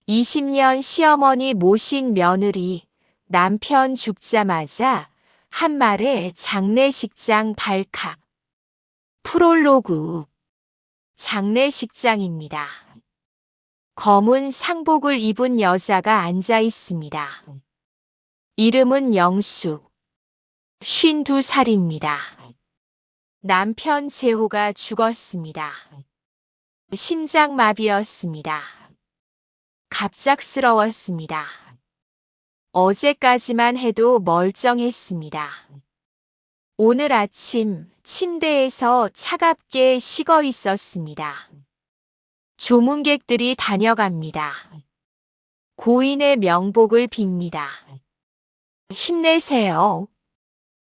20년 시어머니 모신 며느리, 남편 죽자마자 한 말에 장례식장 발칵. 프롤로그. 장례식장입니다. 검은 상복을 입은 여자가 앉아 있습니다. 이름은 영숙. 52살입니다. 남편 재호가 죽었습니다. 심장마비였습니다. 갑작스러웠습니다. 어제까지만 해도 멀쩡했습니다. 오늘 아침 침대에서 차갑게 식어 있었습니다. 조문객들이 다녀갑니다. 고인의 명복을 빕니다. 힘내세요.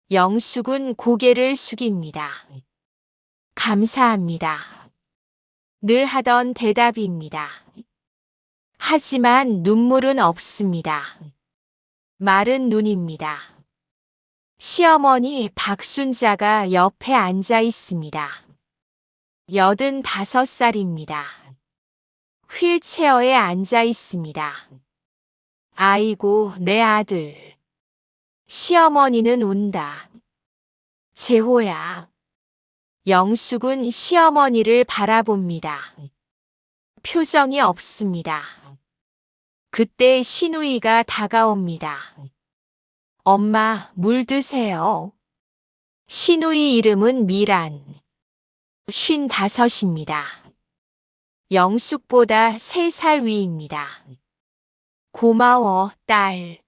영숙은 고개를 숙입니다. 감사합니다. 늘 하던 대답입니다. 하지만 눈물은 없습니다. 마른 눈입니다. 시어머니 박순자가 옆에 앉아 있습니다. 85살입니다. 휠체어에 앉아 있습니다. 아이고, 내 아들. 시어머니는 운다. 재호야. 영숙은 시어머니를 바라봅니다. 표정이 없습니다. 그때 시누이가 다가옵니다. 엄마, 물 드세요. 시누이 이름은 미란. 55입니다. 영숙보다 3살 위입니다. 고마워, 딸.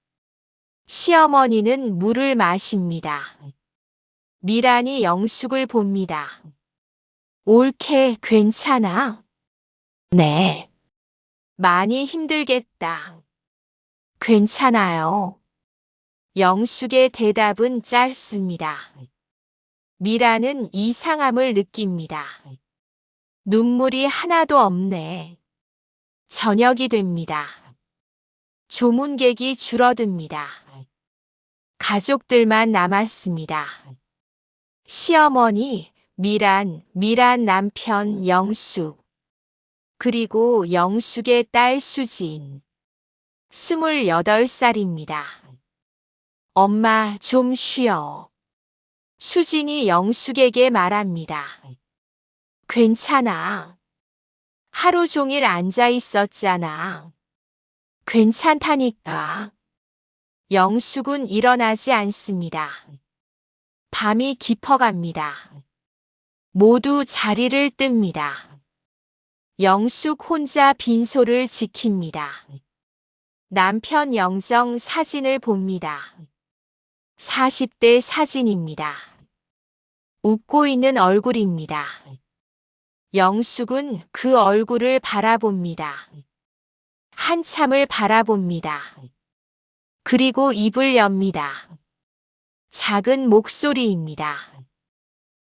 시어머니는 물을 마십니다. 미란이 영숙을 봅니다. 옳게 괜찮아? 네. 많이 힘들겠다. 괜찮아요. 영숙의 대답은 짧습니다. 미라는 이상함을 느낍니다. 눈물이 하나도 없네. 저녁이 됩니다. 조문객이 줄어듭니다. 가족들만 남았습니다. 시어머니, 미란 남편 영숙, 그리고 영숙의 딸 수진, 28살입니다. 엄마, 좀 쉬어. 수진이 영숙에게 말합니다. 괜찮아. 하루 종일 앉아 있었잖아. 괜찮다니까. 영숙은 일어나지 않습니다. 밤이 깊어갑니다. 모두 자리를 뜹니다. 영숙 혼자 빈소를 지킵니다. 남편 영정 사진을 봅니다. 40대 사진입니다. 웃고 있는 얼굴입니다. 영숙은 그 얼굴을 바라봅니다. 한참을 바라봅니다. 그리고 입을 엽니다. 작은 목소리입니다.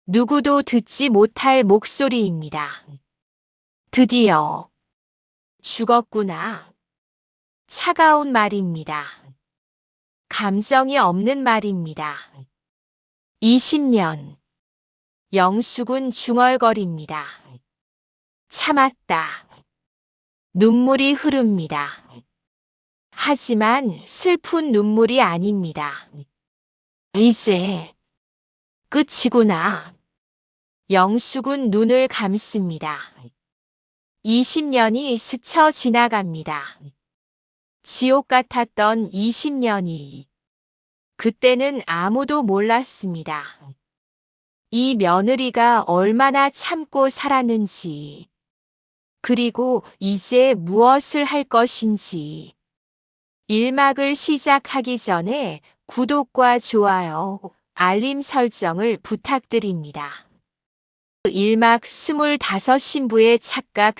누구도 듣지 못할 목소리입니다. 드디어 죽었구나. 차가운 말입니다. 감정이 없는 말입니다. 20년. 영숙은 중얼거립니다. 참았다. 눈물이 흐릅니다. 하지만 슬픈 눈물이 아닙니다. 이제 끝이구나. 영숙은 눈을 감습니다. 20년이 스쳐 지나갑니다. 지옥 같았던 20년이. 그때는 아무도 몰랐습니다. 이 며느리가 얼마나 참고 살았는지, 그리고 이제 무엇을 할 것인지. 1막을 시작하기 전에 구독과 좋아요, 알림 설정을 부탁드립니다. 1막 25신부의 착각.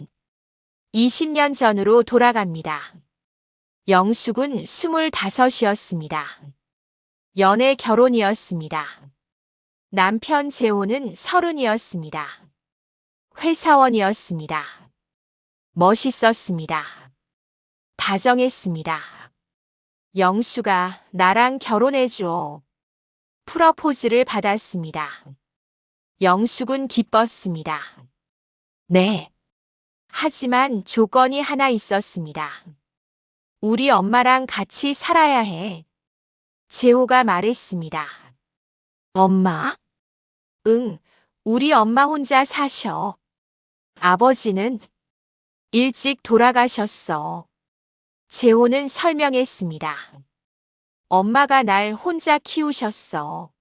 20년 전으로 돌아갑니다. 영숙은 25이었습니다. 연애 결혼이었습니다. 남편 재호는 30이었습니다. 회사원이었습니다. 멋있었습니다. 다정했습니다. 영수가 나랑 결혼해줘. 프러포즈를 받았습니다. 영숙은 기뻤습니다. 네. 하지만 조건이 하나 있었습니다. 우리 엄마랑 같이 살아야 해. 재호가 말했습니다. 엄마? 응, 우리 엄마 혼자 사셔. 아버지는 일찍 돌아가셨어. 재호는 설명했습니다. 엄마가 날 혼자 키우셨어.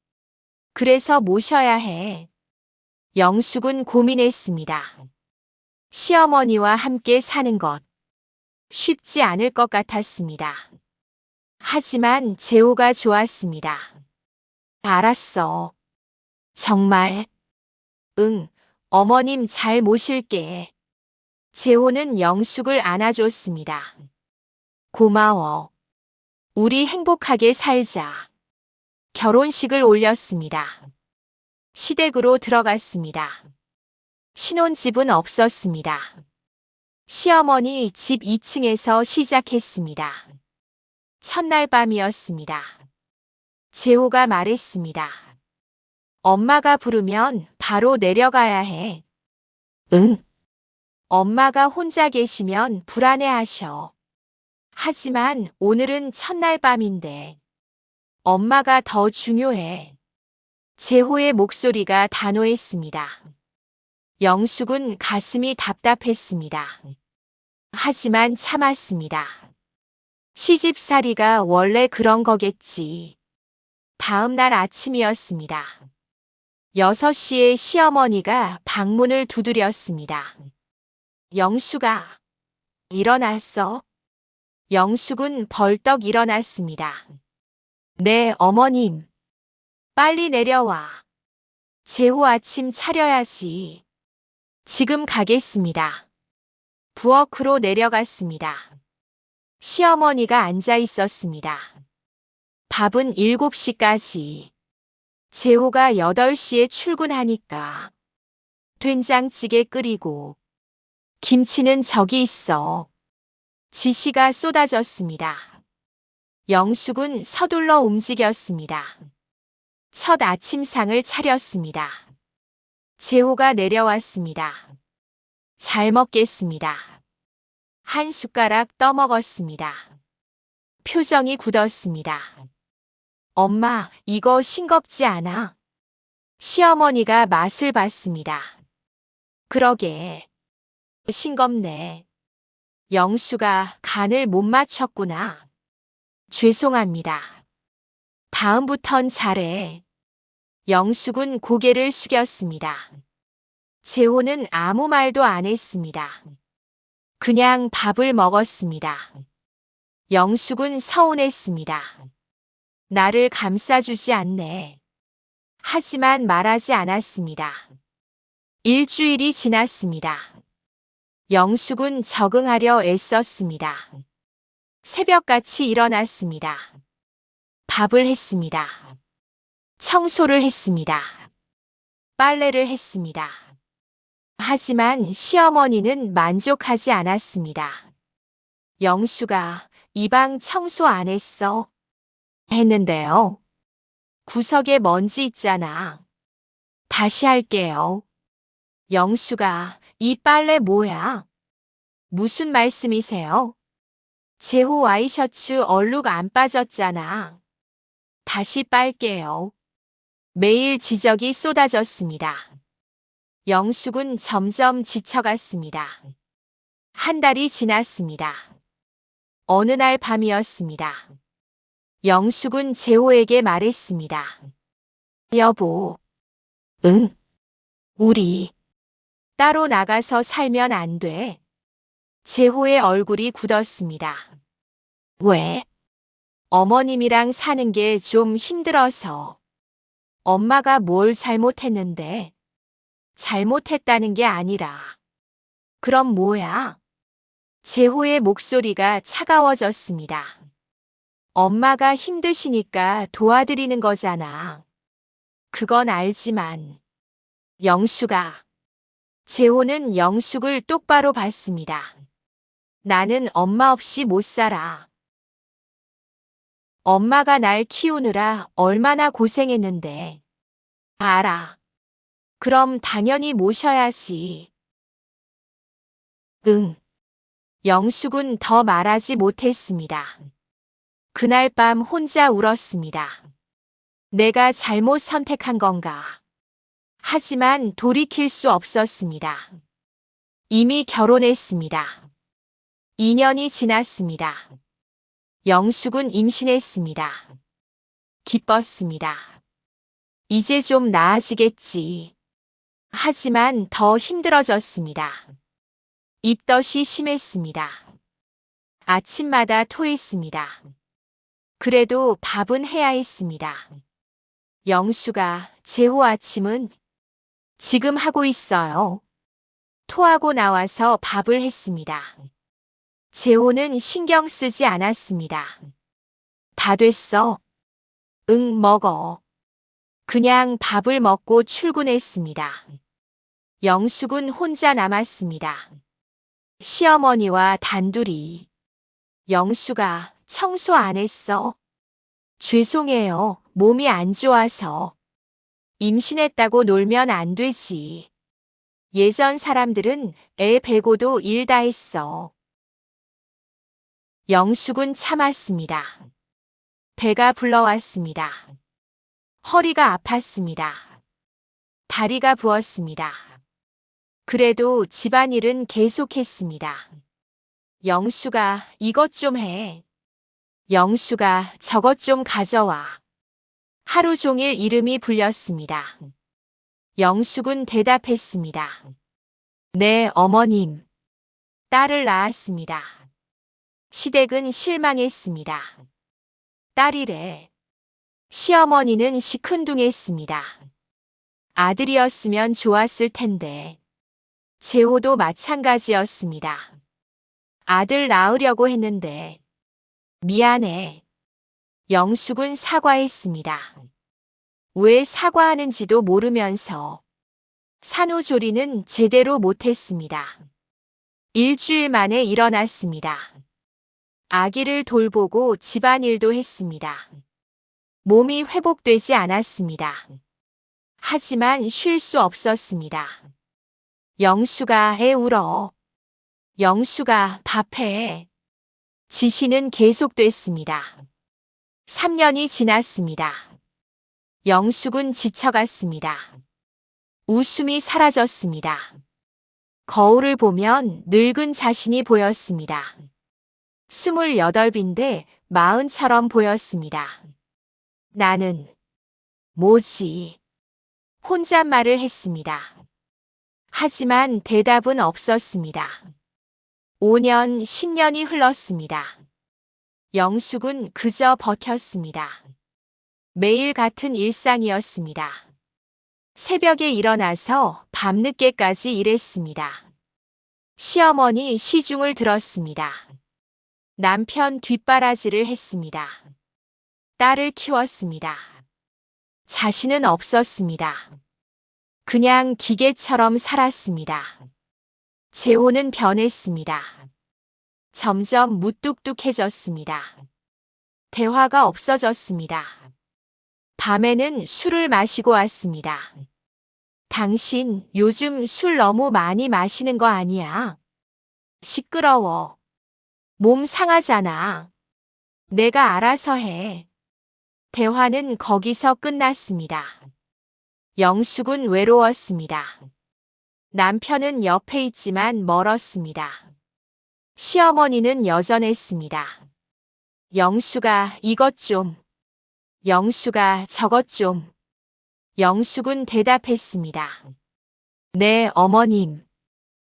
그래서 모셔야 해. 영숙은 고민했습니다. 시어머니와 함께 사는 것 쉽지 않을 것 같았습니다. 하지만 재호가 좋았습니다. 알았어. 정말? 응, 어머님 잘 모실게. 재호는 영숙을 안아줬습니다. 고마워. 우리 행복하게 살자. 결혼식을 올렸습니다. 시댁으로 들어갔습니다. 신혼집은 없었습니다. 시어머니 집 2층에서 시작했습니다. 첫날 밤이었습니다. 재호가 말했습니다. 엄마가 부르면 바로 내려가야 해. 응. 엄마가 혼자 계시면 불안해하셔. 하지만 오늘은 첫날 밤인데 엄마가 더 중요해. 재호의 목소리가 단호했습니다. 영숙은 가슴이 답답했습니다. 하지만 참았습니다. 시집살이가 원래 그런 거겠지. 다음 날 아침이었습니다. 6시에 시어머니가 방문을 두드렸습니다. 영숙아, 일어났어? 영숙은 벌떡 일어났습니다. 네, 어머님. 빨리 내려와. 재호 아침 차려야지. 지금 가겠습니다. 부엌으로 내려갔습니다. 시어머니가 앉아 있었습니다. 밥은 7시까지. 재호가 8시에 출근하니까 된장찌개 끓이고 김치는 저기 있어. 지시가 쏟아졌습니다. 영숙은 서둘러 움직였습니다. 첫 아침상을 차렸습니다. 재호가 내려왔습니다. 잘 먹겠습니다. 한 숟가락 떠먹었습니다. 표정이 굳었습니다. 엄마, 이거 싱겁지 않아? 시어머니가 맛을 봤습니다. 그러게. 싱겁네. 영수가 간을 못 맞췄구나. 죄송합니다. 다음부턴 잘해. 영숙은 고개를 숙였습니다. 재호는 아무 말도 안 했습니다. 그냥 밥을 먹었습니다. 영숙은 서운했습니다. 나를 감싸주지 않네. 하지만 말하지 않았습니다. 일주일이 지났습니다. 영숙은 적응하려 애썼습니다. 새벽같이 일어났습니다. 밥을 했습니다. 청소를 했습니다. 빨래를 했습니다. 하지만 시어머니는 만족하지 않았습니다. 영수가 이 방 청소 안 했어? 했는데요. 구석에 먼지 있잖아. 다시 할게요. 영수가 이 빨래 뭐야? 무슨 말씀이세요? 재호 와이셔츠 얼룩 안 빠졌잖아. 다시 빨게요. 매일 지적이 쏟아졌습니다. 영숙은 점점 지쳐갔습니다. 한 달이 지났습니다. 어느 날 밤이었습니다. 영숙은 재호에게 말했습니다. 여보. 응? 우리 따로 나가서 살면 안 돼. 재호의 얼굴이 굳었습니다. 왜? 어머님이랑 사는 게 좀 힘들어서. 엄마가 뭘 잘못했는데? 잘못했다는 게 아니라. 그럼 뭐야? 재호의 목소리가 차가워졌습니다. 엄마가 힘드시니까 도와드리는 거잖아. 그건 알지만. 영숙아. 재호는 영숙을 똑바로 봤습니다. 나는 엄마 없이 못 살아. 엄마가 날 키우느라 얼마나 고생했는데. 알아. 그럼 당연히 모셔야지. 응. 영숙은 더 말하지 못했습니다. 그날 밤 혼자 울었습니다. 내가 잘못 선택한 건가? 하지만 돌이킬 수 없었습니다. 이미 결혼했습니다. 2년이 지났습니다. 영숙은 임신했습니다. 기뻤습니다. 이제 좀 나아지겠지. 하지만 더 힘들어졌습니다. 입덧이 심했습니다. 아침마다 토했습니다. 그래도 밥은 해야 했습니다. 영수가 재호 아침은 지금 하고 있어요. 토하고 나와서 밥을 했습니다. 재호는 신경 쓰지 않았습니다. 다 됐어. 응, 먹어. 그냥 밥을 먹고 출근했습니다. 영숙은 혼자 남았습니다. 시어머니와 단둘이. 영수가 청소 안 했어. 죄송해요. 몸이 안 좋아서. 임신했다고 놀면 안 되지. 예전 사람들은 애 베고도 일 다 했어. 영숙은 참았습니다. 배가 불러왔습니다. 허리가 아팠습니다. 다리가 부었습니다. 그래도 집안일은 계속했습니다. 영수가 이것 좀 해. 영수가 저것 좀 가져와. 하루 종일 이름이 불렸습니다. 영숙은 대답했습니다. 네, 어머님. 딸을 낳았습니다. 시댁은 실망했습니다. 딸이래. 시어머니는 시큰둥했습니다. 아들이었으면 좋았을 텐데. 재호도 마찬가지였습니다. 아들 낳으려고 했는데. 미안해. 영숙은 사과했습니다. 왜 사과하는지도 모르면서. 산후조리는 제대로 못했습니다. 일주일 만에 일어났습니다. 아기를 돌보고 집안일도 했습니다. 몸이 회복되지 않았습니다. 하지만 쉴 수 없었습니다. 영수가 애 울어. 영수가 밥해. 지시는 계속됐습니다. 3년이 지났습니다. 영숙은 지쳐갔습니다. 웃음이 사라졌습니다. 거울을 보면 늙은 자신이 보였습니다. 28인데 40처럼 보였습니다. 나는 뭐지? 혼잣말을 했습니다. 하지만 대답은 없었습니다. 5년, 10년이 흘렀습니다. 영숙은 그저 버텼습니다. 매일 같은 일상이었습니다. 새벽에 일어나서 밤늦게까지 일했습니다. 시어머니 시중을 들었습니다. 남편 뒷바라지를 했습니다. 딸을 키웠습니다. 자신은 없었습니다. 그냥 기계처럼 살았습니다. 재호는 변했습니다. 점점 무뚝뚝해졌습니다. 대화가 없어졌습니다. 밤에는 술을 마시고 왔습니다. 당신 요즘 술 너무 많이 마시는 거 아니야? 시끄러워. 몸 상하잖아. 내가 알아서 해. 대화는 거기서 끝났습니다. 영숙은 외로웠습니다. 남편은 옆에 있지만 멀었습니다. 시어머니는 여전했습니다. 영수가 이것 좀. 영수가 저것 좀. 영숙은 대답했습니다. 네, 어머님.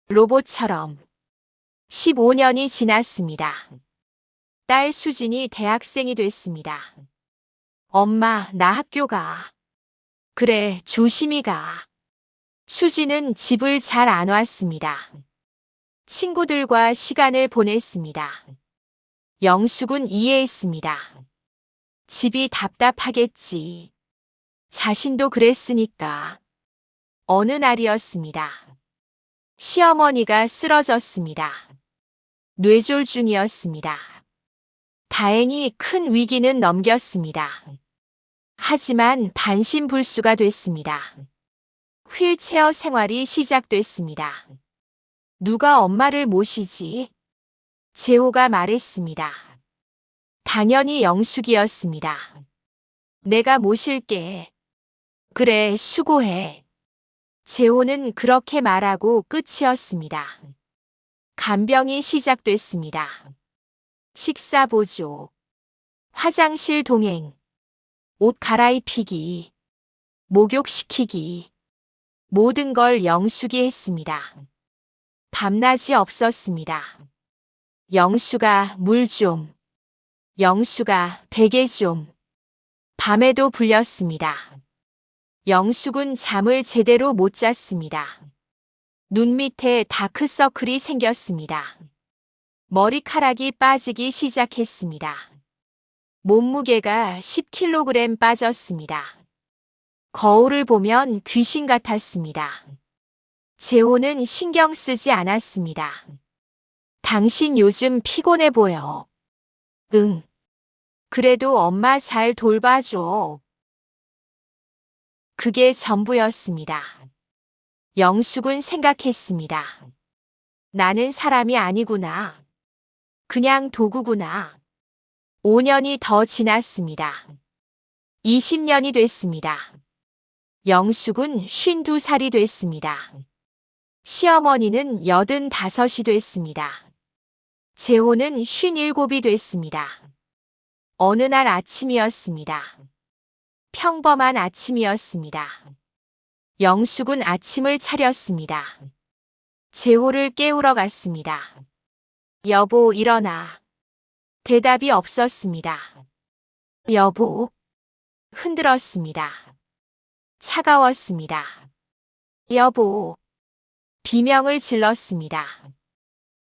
로봇처럼. 15년이 지났습니다. 딸 수진이 대학생이 됐습니다. 엄마, 나 학교 가. 그래, 조심히 가. 수진은 집을 잘 안 왔습니다. 친구들과 시간을 보냈습니다. 영숙은 이해했습니다. 집이 답답하겠지. 자신도 그랬으니까. 어느 날이었습니다. 시어머니가 쓰러졌습니다. 뇌졸중이었습니다. 다행히 큰 위기는 넘겼습니다. 하지만 반신불수가 됐습니다. 휠체어 생활이 시작됐습니다. 누가 엄마를 모시지? 재호가 말했습니다. 당연히 영숙이었습니다. 내가 모실게. 그래, 수고해. 재호는 그렇게 말하고 끝이었습니다. 간병이 시작됐습니다. 식사 보조, 화장실 동행, 옷 갈아입히기, 목욕시키기, 모든 걸 영숙이 했습니다. 밤낮이 없었습니다. 영수가 물 좀, 영수가 베개 좀. 밤에도 불렸습니다. 영숙은 잠을 제대로 못 잤습니다. 눈 밑에 다크서클이 생겼습니다. 머리카락이 빠지기 시작했습니다. 몸무게가 10kg 빠졌습니다. 거울을 보면 귀신 같았습니다. 재호는 신경 쓰지 않았습니다. 당신 요즘 피곤해 보여. 응. 그래도 엄마 잘 돌봐줘. 그게 전부였습니다. 영숙은 생각했습니다. 나는 사람이 아니구나. 그냥 도구구나. 5년이 더 지났습니다. 20년이 됐습니다. 영숙은 52살이 됐습니다. 시어머니는 85이 됐습니다. 재호는 57이 됐습니다. 어느 날 아침이었습니다. 평범한 아침이었습니다. 영숙은 아침을 차렸습니다. 재호를 깨우러 갔습니다. 여보, 일어나. 대답이 없었습니다. 여보. 흔들었습니다. 차가웠습니다. 여보. 비명을 질렀습니다.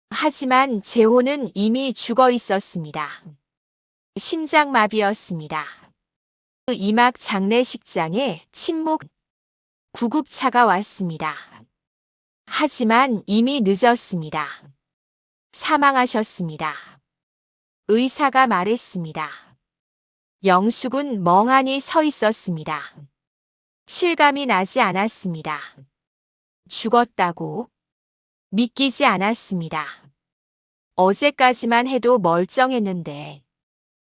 하지만 재호는 이미 죽어 있었습니다. 심장마비였습니다. 이막 장례식장에 침묵. 구급차가 왔습니다. 하지만 이미 늦었습니다. 사망하셨습니다. 의사가 말했습니다. 영숙은 멍하니 서 있었습니다. 실감이 나지 않았습니다. 죽었다고? 믿기지 않았습니다. 어제까지만 해도 멀쩡했는데.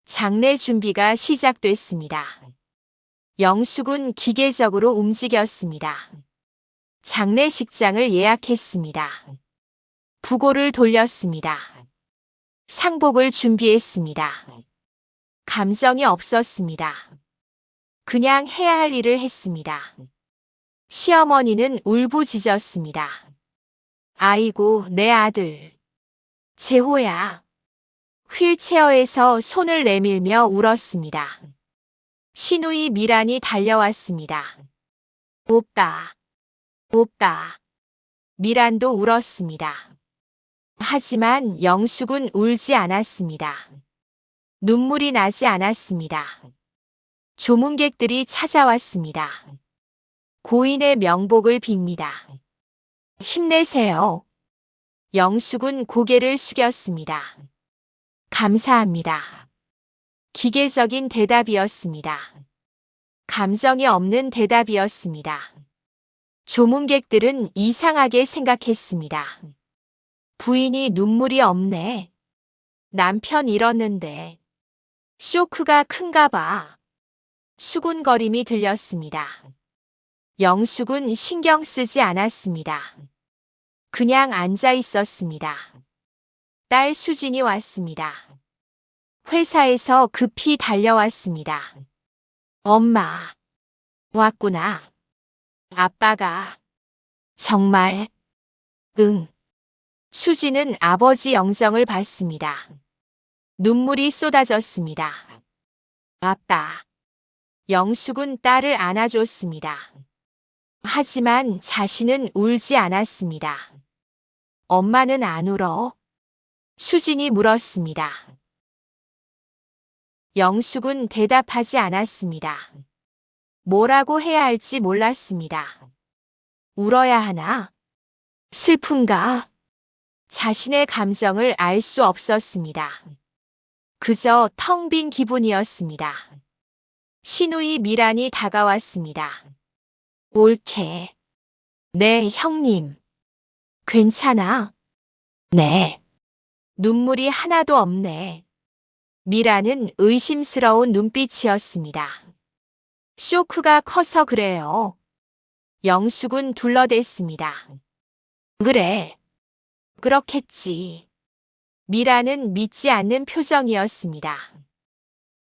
장례 준비가 시작됐습니다. 영숙은 기계적으로 움직였습니다. 장례식장을 예약했습니다. 부고를 돌렸습니다. 상복을 준비했습니다. 감정이 없었습니다. 그냥 해야 할 일을 했습니다. 시어머니는 울부짖었습니다. 아이고, 내 아들. 재호야. 휠체어에서 손을 내밀며 울었습니다. 시누이 미란이 달려왔습니다. 오빠. 오빠. 미란도 울었습니다. 하지만 영숙은 울지 않았습니다. 눈물이 나지 않았습니다. 조문객들이 찾아왔습니다. 고인의 명복을 빕니다. 힘내세요. 영숙은 고개를 숙였습니다. 감사합니다. 기계적인 대답이었습니다. 감정이 없는 대답이었습니다. 조문객들은 이상하게 생각했습니다. 부인이 눈물이 없네. 남편 잃었는데. 쇼크가 큰가 봐. 수군거림이 들렸습니다. 영숙은 신경 쓰지 않았습니다. 그냥 앉아 있었습니다. 딸 수진이 왔습니다. 회사에서 급히 달려왔습니다. 엄마. 왔구나. 아빠가. 정말. 응. 수진은 아버지 영정을 받습니다. 눈물이 쏟아졌습니다. 아빠. 영숙은 딸을 안아줬습니다. 하지만 자신은 울지 않았습니다. 엄마는 안 울어? 수진이 물었습니다. 영숙은 대답하지 않았습니다. 뭐라고 해야 할지 몰랐습니다. 울어야 하나? 슬픈가? 자신의 감정을 알 수 없었습니다. 그저 텅 빈 기분이었습니다. 시누이 미란이 다가왔습니다. 옳게. 네, 형님. 괜찮아? 네. 눈물이 하나도 없네. 미라는 의심스러운 눈빛이었습니다. 쇼크가 커서 그래요. 영숙은 둘러댔습니다. 그래. 그렇겠지. 미라는 믿지 않는 표정이었습니다.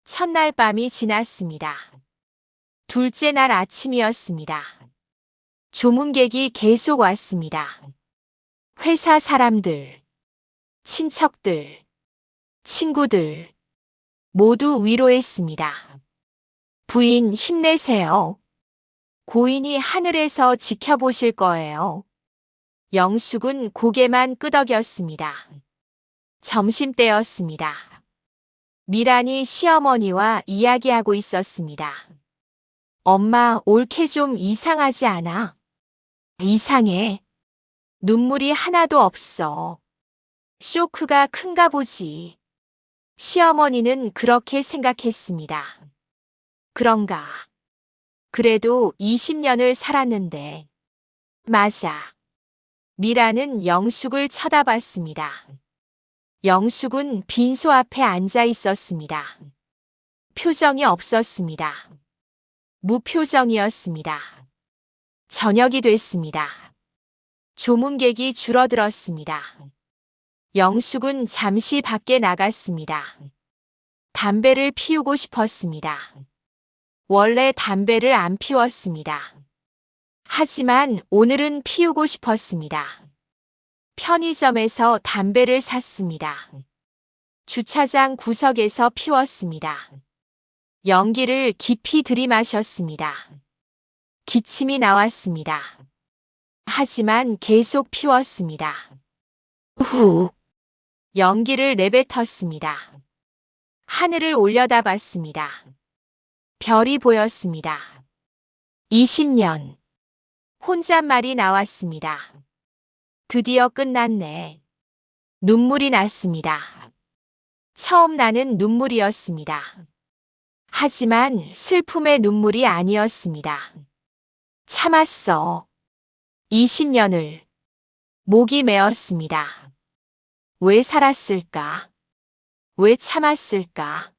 첫날 밤이 지났습니다. 둘째 날 아침이었습니다. 조문객이 계속 왔습니다. 회사 사람들, 친척들, 친구들 모두 위로했습니다. 부인 힘내세요. 고인이 하늘에서 지켜보실 거예요. 영숙은 고개만 끄덕였습니다. 점심때였습니다. 미란이 시어머니와 이야기하고 있었습니다. 엄마, 올케 좀 이상하지 않아? 이상해. 눈물이 하나도 없어. 쇼크가 큰가 보지. 시어머니는 그렇게 생각했습니다. 그런가. 그래도 20년을 살았는데. 맞아. 미라는 영숙을 쳐다봤습니다. 영숙은 빈소 앞에 앉아 있었습니다. 표정이 없었습니다. 무표정이었습니다. 저녁이 됐습니다. 조문객이 줄어들었습니다. 영숙은 잠시 밖에 나갔습니다. 담배를 피우고 싶었습니다. 원래 담배를 안 피웠습니다. 하지만 오늘은 피우고 싶었습니다. 편의점에서 담배를 샀습니다. 주차장 구석에서 피웠습니다. 연기를 깊이 들이마셨습니다. 기침이 나왔습니다. 하지만 계속 피웠습니다. 후. 연기를 내뱉었습니다. 하늘을 올려다봤습니다. 별이 보였습니다. 20년. 혼잣말이 나왔습니다. 드디어 끝났네. 눈물이 났습니다. 처음 나는 눈물이었습니다. 하지만 슬픔의 눈물이 아니었습니다. 참았어. 20년을. 목이 메었습니다. 왜 살았을까? 왜 참았을까?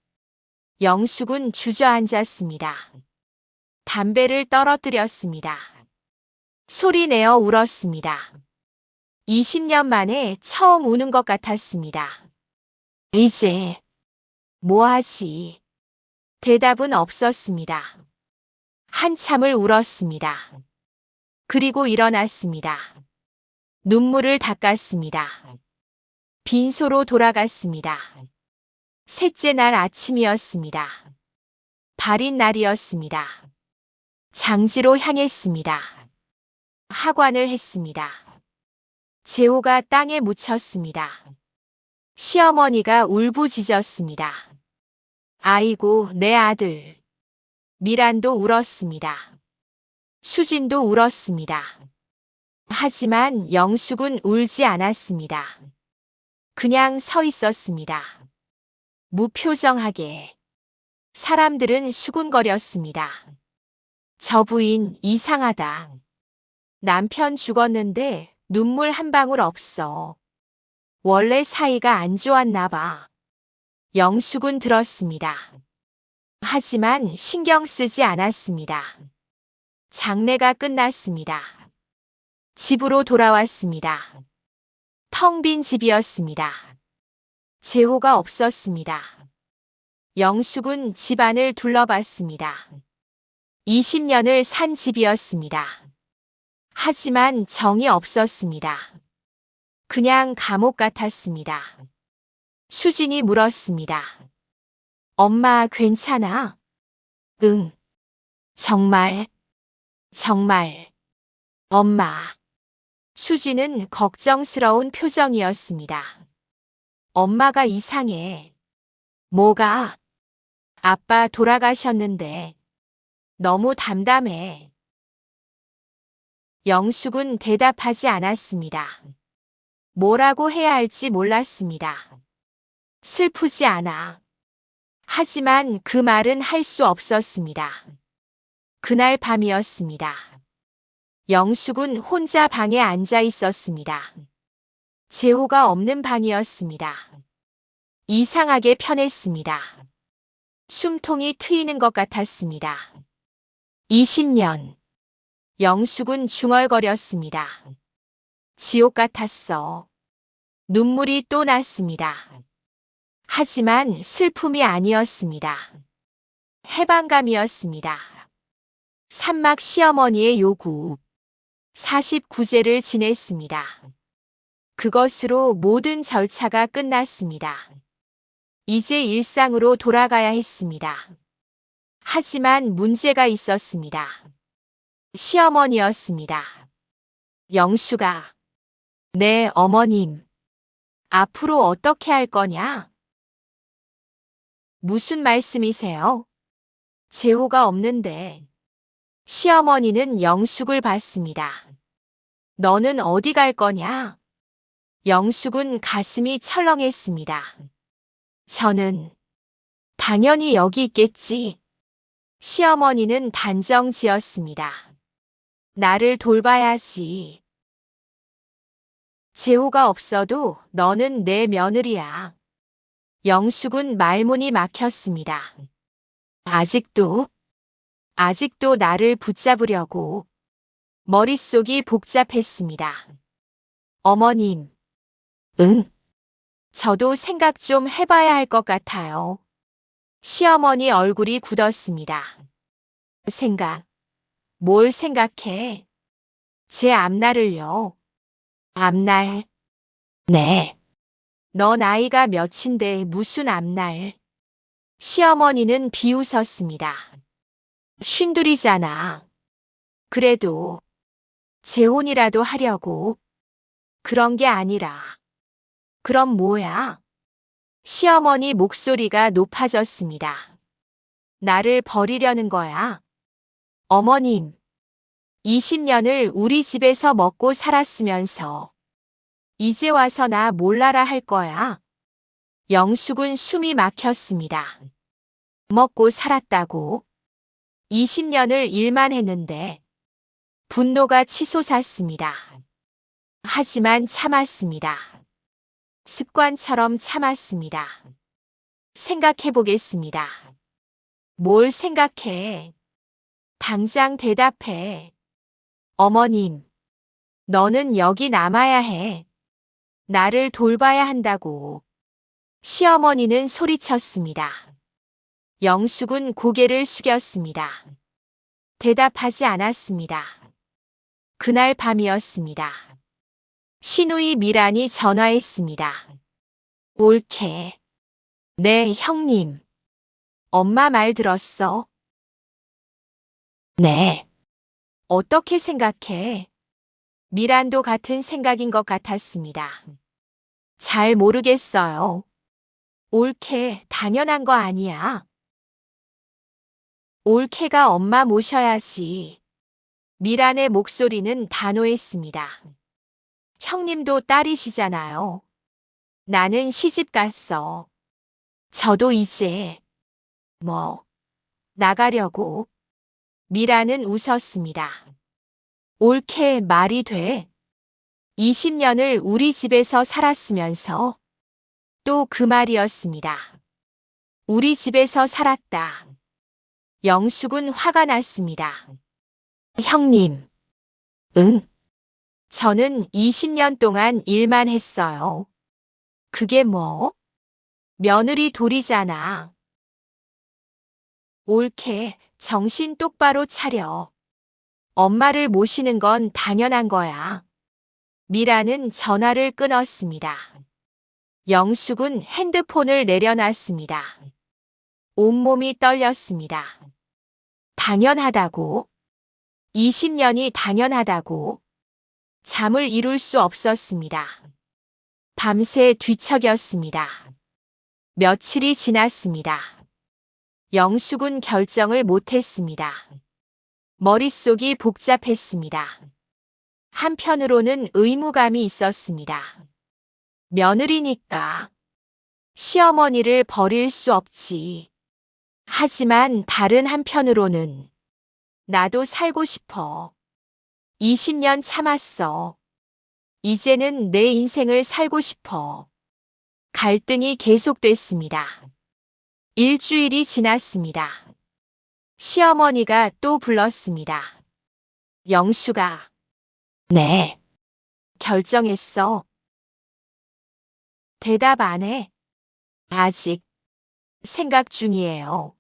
영숙은 주저앉았습니다. 담배를 떨어뜨렸습니다. 소리내어 울었습니다. 20년 만에 처음 우는 것 같았습니다. 이제 뭐하지? 대답은 없었습니다. 한참을 울었습니다. 그리고 일어났습니다. 눈물을 닦았습니다. 빈소로 돌아갔습니다. 셋째 날 아침이었습니다. 발인 날이었습니다. 장지로 향했습니다. 하관을 했습니다. 재호가 땅에 묻혔습니다. 시어머니가 울부짖었습니다. 아이고, 내 아들. 미란도 울었습니다. 수진도 울었습니다. 하지만 영숙은 울지 않았습니다. 그냥 서 있었습니다. 무표정하게. 사람들은 수군거렸습니다. 저 부인 이상하다. 남편 죽었는데 눈물 한 방울 없어. 원래 사이가 안 좋았나 봐. 영숙은 들었습니다. 하지만 신경 쓰지 않았습니다. 장례가 끝났습니다. 집으로 돌아왔습니다. 텅 빈 집이었습니다. 재호가 없었습니다. 영숙은 집안을 둘러봤습니다. 20년을 산 집이었습니다. 하지만 정이 없었습니다. 그냥 감옥 같았습니다. 수진이 물었습니다. 엄마 괜찮아? 응. 정말. 엄마. 수진은 걱정스러운 표정이었습니다. 엄마가 이상해. 뭐가? 아빠 돌아가셨는데. 너무 담담해. 영숙은 대답하지 않았습니다. 뭐라고 해야 할지 몰랐습니다. 슬프지 않아. 하지만 그 말은 할 수 없었습니다. 그날 밤이었습니다. 영숙은 혼자 방에 앉아 있었습니다. 재호가 없는 방이었습니다. 이상하게 편했습니다. 숨통이 트이는 것 같았습니다. 20년. 영숙은 중얼거렸습니다. 지옥 같았어. 눈물이 또 났습니다. 하지만 슬픔이 아니었습니다. 해방감이었습니다. 산막 시어머니의 요구. 49제를 지냈습니다. 그것으로 모든 절차가 끝났습니다. 이제 일상으로 돌아가야 했습니다. 하지만 문제가 있었습니다. 시어머니였습니다. 영수가, 네, 어머님. 앞으로 어떻게 할 거냐? 무슨 말씀이세요? 재호가 없는데. 시어머니는 영숙을 봤습니다. 너는 어디 갈 거냐? 영숙은 가슴이 철렁했습니다. 저는 당연히 여기 있겠지. 시어머니는 단정 지었습니다. 나를 돌봐야지. 재호가 없어도 너는 내 며느리야. 영숙은 말문이 막혔습니다. 아직도 나를 붙잡으려고. 머릿속이 복잡했습니다. 어머님. 응. 저도 생각 좀 해봐야 할 것 같아요. 시어머니 얼굴이 굳었습니다. 생각. 뭘 생각해? 제 앞날을요. 앞날. 네. 너 나이가 몇인데 무슨 앞날. 시어머니는 비웃었습니다. 쉰둘이잖아. 그래도 재혼이라도 하려고. 그런 게 아니라. 그럼 뭐야? 시어머니 목소리가 높아졌습니다. 나를 버리려는 거야. 어머님. 20년을 우리 집에서 먹고 살았으면서 이제 와서 나 몰라라 할 거야. 영숙은 숨이 막혔습니다. 먹고 살았다고. 20년을 일만 했는데. 분노가 치솟았습니다. 하지만 참았습니다. 습관처럼 참았습니다. 생각해보겠습니다. 뭘 생각해? 당장 대답해. 어머님, 너는 여기 남아야 해. 나를 돌봐야 한다고. 시어머니는 소리쳤습니다. 영숙은 고개를 숙였습니다. 대답하지 않았습니다. 그날 밤이었습니다. 시누이 미란이 전화했습니다. 옳게. 네, 형님. 엄마 말 들었어? 네. 어떻게 생각해? 미란도 같은 생각인 것 같았습니다. 잘 모르겠어요. 옳게 당연한 거 아니야. 옳게가 엄마 모셔야지. 미란의 목소리는 단호했습니다. 형님도 딸이시잖아요. 나는 시집 갔어. 저도 이제 나가려고. 미란은 웃었습니다. 옳게 말이 돼. 20년을 우리 집에서 살았으면서. 또 그 말이었습니다. 우리 집에서 살았다. 영숙은 화가 났습니다. 형님. 응. 저는 20년 동안 일만 했어요. 그게 뭐? 며느리 돌이잖아. 옳게 정신 똑바로 차려. 엄마를 모시는 건 당연한 거야. 미라는 전화를 끊었습니다. 영숙은 핸드폰을 내려놨습니다. 온몸이 떨렸습니다. 당연하다고? 20년이 당연하다고? 잠을 이룰 수 없었습니다. 밤새 뒤척였습니다. 며칠이 지났습니다. 영숙은 결정을 못했습니다. 머릿속이 복잡했습니다. 한편으로는 의무감이 있었습니다. 며느리니까 시어머니를 버릴 수 없지. 하지만 다른 한편으로는 나도 살고 싶어. 20년 참았어. 이제는 내 인생을 살고 싶어. 갈등이 계속됐습니다. 일주일이 지났습니다. 시어머니가 또 불렀습니다. 영수가. 네. 결정했어. 대답 안 해. 아직 생각 중이에요.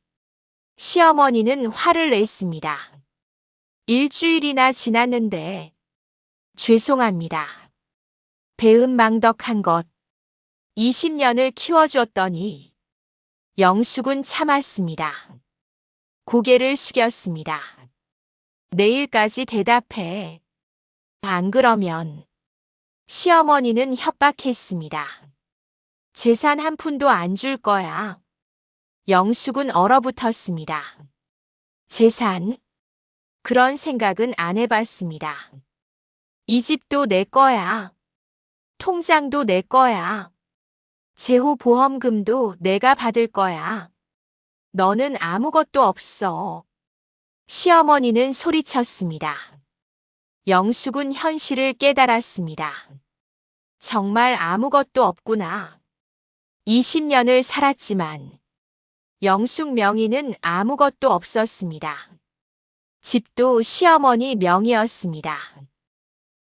시어머니는 화를 냈습니다. 일주일이나 지났는데. 죄송합니다. 배은망덕한 것. 20년을 키워줬더니. 영숙은 참았습니다. 고개를 숙였습니다. 내일까지 대답해. 안 그러면. 시어머니는 협박했습니다. 재산 한 푼도 안 줄 거야. 영숙은 얼어붙었습니다. 재산? 그런 생각은 안 해봤습니다. 이 집도 내 거야. 통장도 내 거야. 재호 보험금도 내가 받을 거야. 너는 아무것도 없어. 시어머니는 소리쳤습니다. 영숙은 현실을 깨달았습니다. 정말 아무것도 없구나. 20년을 살았지만 영숙 명의는 아무것도 없었습니다. 집도 시어머니 명의였습니다.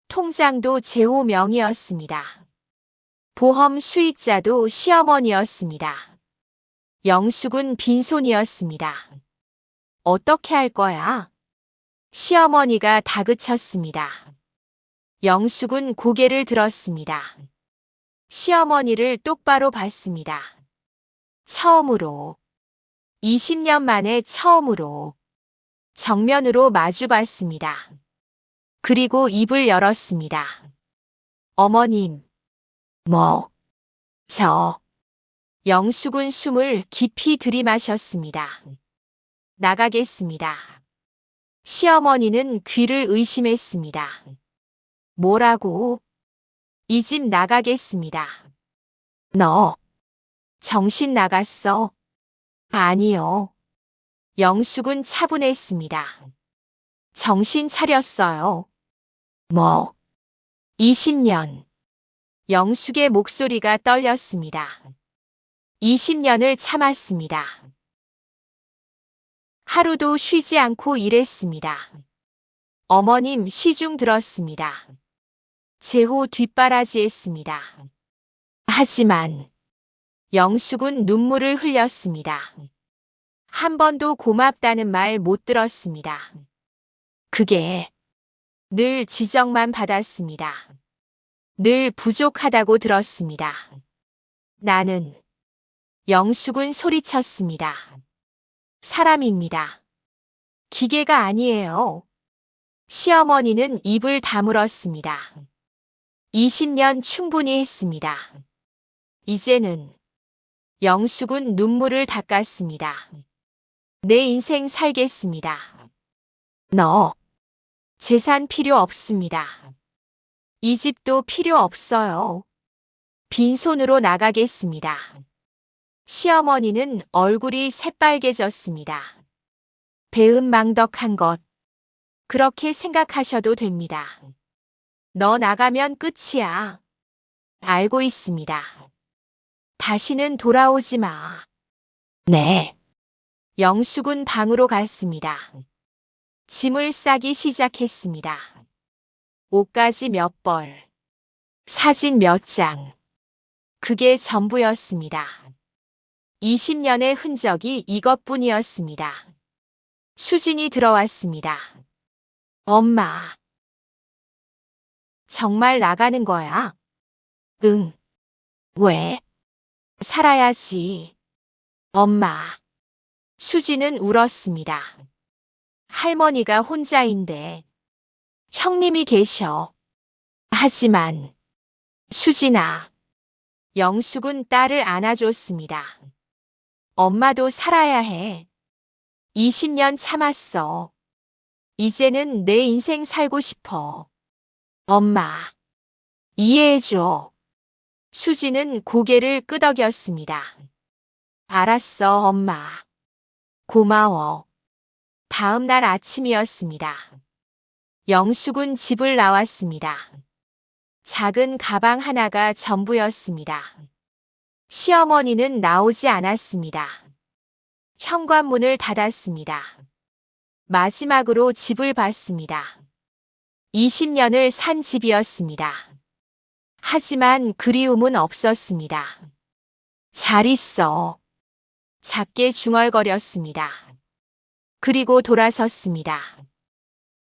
통장도 재호 명의였습니다. 보험 수익자도 시어머니였습니다. 영숙은 빈손이었습니다. 어떻게 할 거야? 시어머니가 다그쳤습니다. 영숙은 고개를 들었습니다. 시어머니를 똑바로 봤습니다. 처음으로, 20년 만에 처음으로 정면으로 마주 봤습니다. 그리고 입을 열었습니다. 어머님. 영숙은 숨을 깊이 들이마셨습니다. 나가겠습니다. 시어머니는 귀를 의심했습니다. 뭐라고? 이 집 나가겠습니다. 너 정신 나갔어? 아니요. 영숙은 차분했습니다. 정신 차렸어요. 20년. 영숙의 목소리가 떨렸습니다. 20년을 참았습니다. 하루도 쉬지 않고 일했습니다. 어머님 시중 들었습니다. 재호 뒷바라지했습니다. 하지만 영숙은 눈물을 흘렸습니다. 한 번도 고맙다는 말 못 들었습니다. 그게 늘 지적만 받았습니다. 늘 부족하다고 들었습니다. 나는. 영숙은 소리쳤습니다. 사람입니다. 기계가 아니에요. 시어머니는 입을 다물었습니다. 20년 충분히 했습니다. 이제는. 영숙은 눈물을 닦았습니다. 내 인생 살겠습니다. 너. 재산 필요 없습니다. 이 집도 필요 없어요. 빈손으로 나가겠습니다. 시어머니는 얼굴이 새빨개졌습니다. 배은망덕한 것. 그렇게 생각하셔도 됩니다. 너 나가면 끝이야. 알고 있습니다. 다시는 돌아오지 마. 네. 영숙은 방으로 갔습니다. 짐을 싸기 시작했습니다. 옷가지 몇 벌. 사진 몇 장. 그게 전부였습니다. 20년의 흔적이 이것뿐이었습니다. 수진이 들어왔습니다. 엄마. 정말 나가는 거야? 응. 왜? 살아야지. 엄마. 수진은 울었습니다. 할머니가 혼자인데 형님이 계셔. 하지만 수진아. 영숙은 딸을 안아줬습니다. 엄마도 살아야 해. 20년 참았어. 이제는 내 인생 살고 싶어. 엄마. 이해해줘. 수진은 고개를 끄덕였습니다. 알았어, 엄마. 고마워. 다음 날 아침이었습니다. 영숙은 집을 나왔습니다. 작은 가방 하나가 전부였습니다. 시어머니는 나오지 않았습니다. 현관문을 닫았습니다. 마지막으로 집을 봤습니다. 20년을 산 집이었습니다. 하지만 그리움은 없었습니다. 잘 있어. 작게 중얼거렸습니다. 그리고 돌아섰습니다.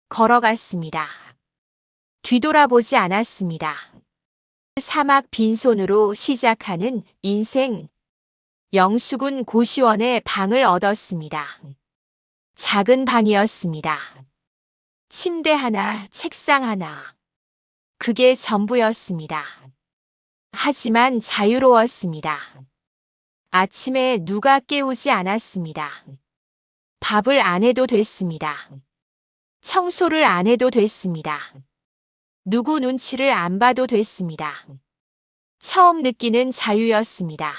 걸어갔습니다. 뒤돌아보지 않았습니다. 사막 빈손으로 시작하는 인생. 영숙은 고시원에 방을 얻었습니다. 작은 방이었습니다. 침대 하나, 책상 하나. 그게 전부였습니다. 하지만 자유로웠습니다. 아침에 누가 깨우지 않았습니다. 밥을 안 해도 됐습니다. 청소를 안 해도 됐습니다. 누구 눈치를 안 봐도 됐습니다. 처음 느끼는 자유였습니다.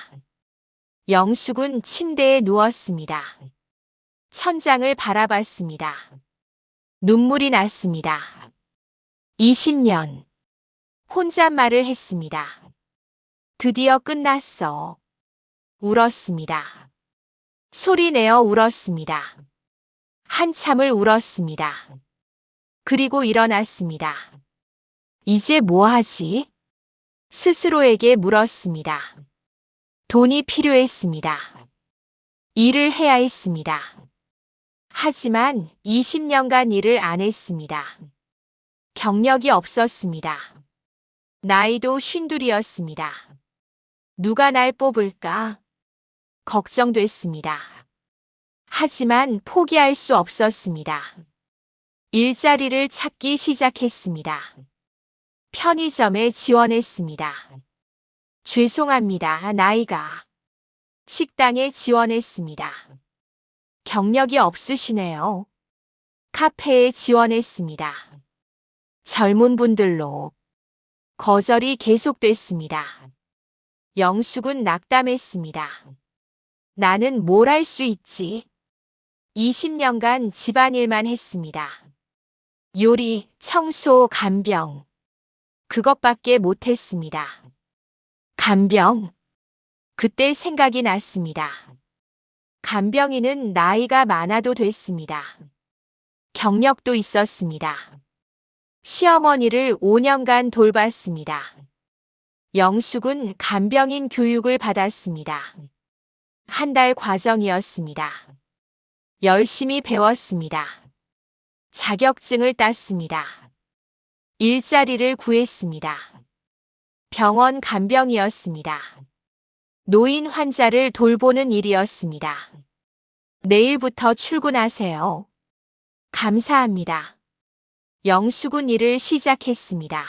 영숙은 침대에 누웠습니다. 천장을 바라봤습니다. 눈물이 났습니다. 20년. 혼잣말을 했습니다. 드디어 끝났어. 울었습니다. 소리내어 울었습니다. 한참을 울었습니다. 그리고 일어났습니다. 이제 뭐 하지? 스스로에게 물었습니다. 돈이 필요했습니다. 일을 해야 했습니다. 하지만 20년간 일을 안 했습니다. 경력이 없었습니다. 나이도 52였습니다. 누가 날 뽑을까? 걱정됐습니다. 하지만 포기할 수 없었습니다. 일자리를 찾기 시작했습니다. 편의점에 지원했습니다. 죄송합니다. 나이가. 식당에 지원했습니다. 경력이 없으시네요. 카페에 지원했습니다. 젊은 분들로. 거절이 계속됐습니다. 영숙은 낙담했습니다. 나는 뭘 할 수 있지? 20년간 집안일만 했습니다. 요리, 청소, 간병. 그것밖에 못했습니다. 간병. 그때 생각이 났습니다. 간병인은 나이가 많아도 됐습니다. 경력도 있었습니다. 시어머니를 5년간 돌봤습니다. 영숙은 간병인 교육을 받았습니다. 한 달 과정이었습니다. 열심히 배웠습니다. 자격증을 땄습니다. 일자리를 구했습니다. 병원 간병이었습니다. 노인 환자를 돌보는 일이었습니다. 내일부터 출근하세요. 감사합니다. 영숙은 일을 시작했습니다.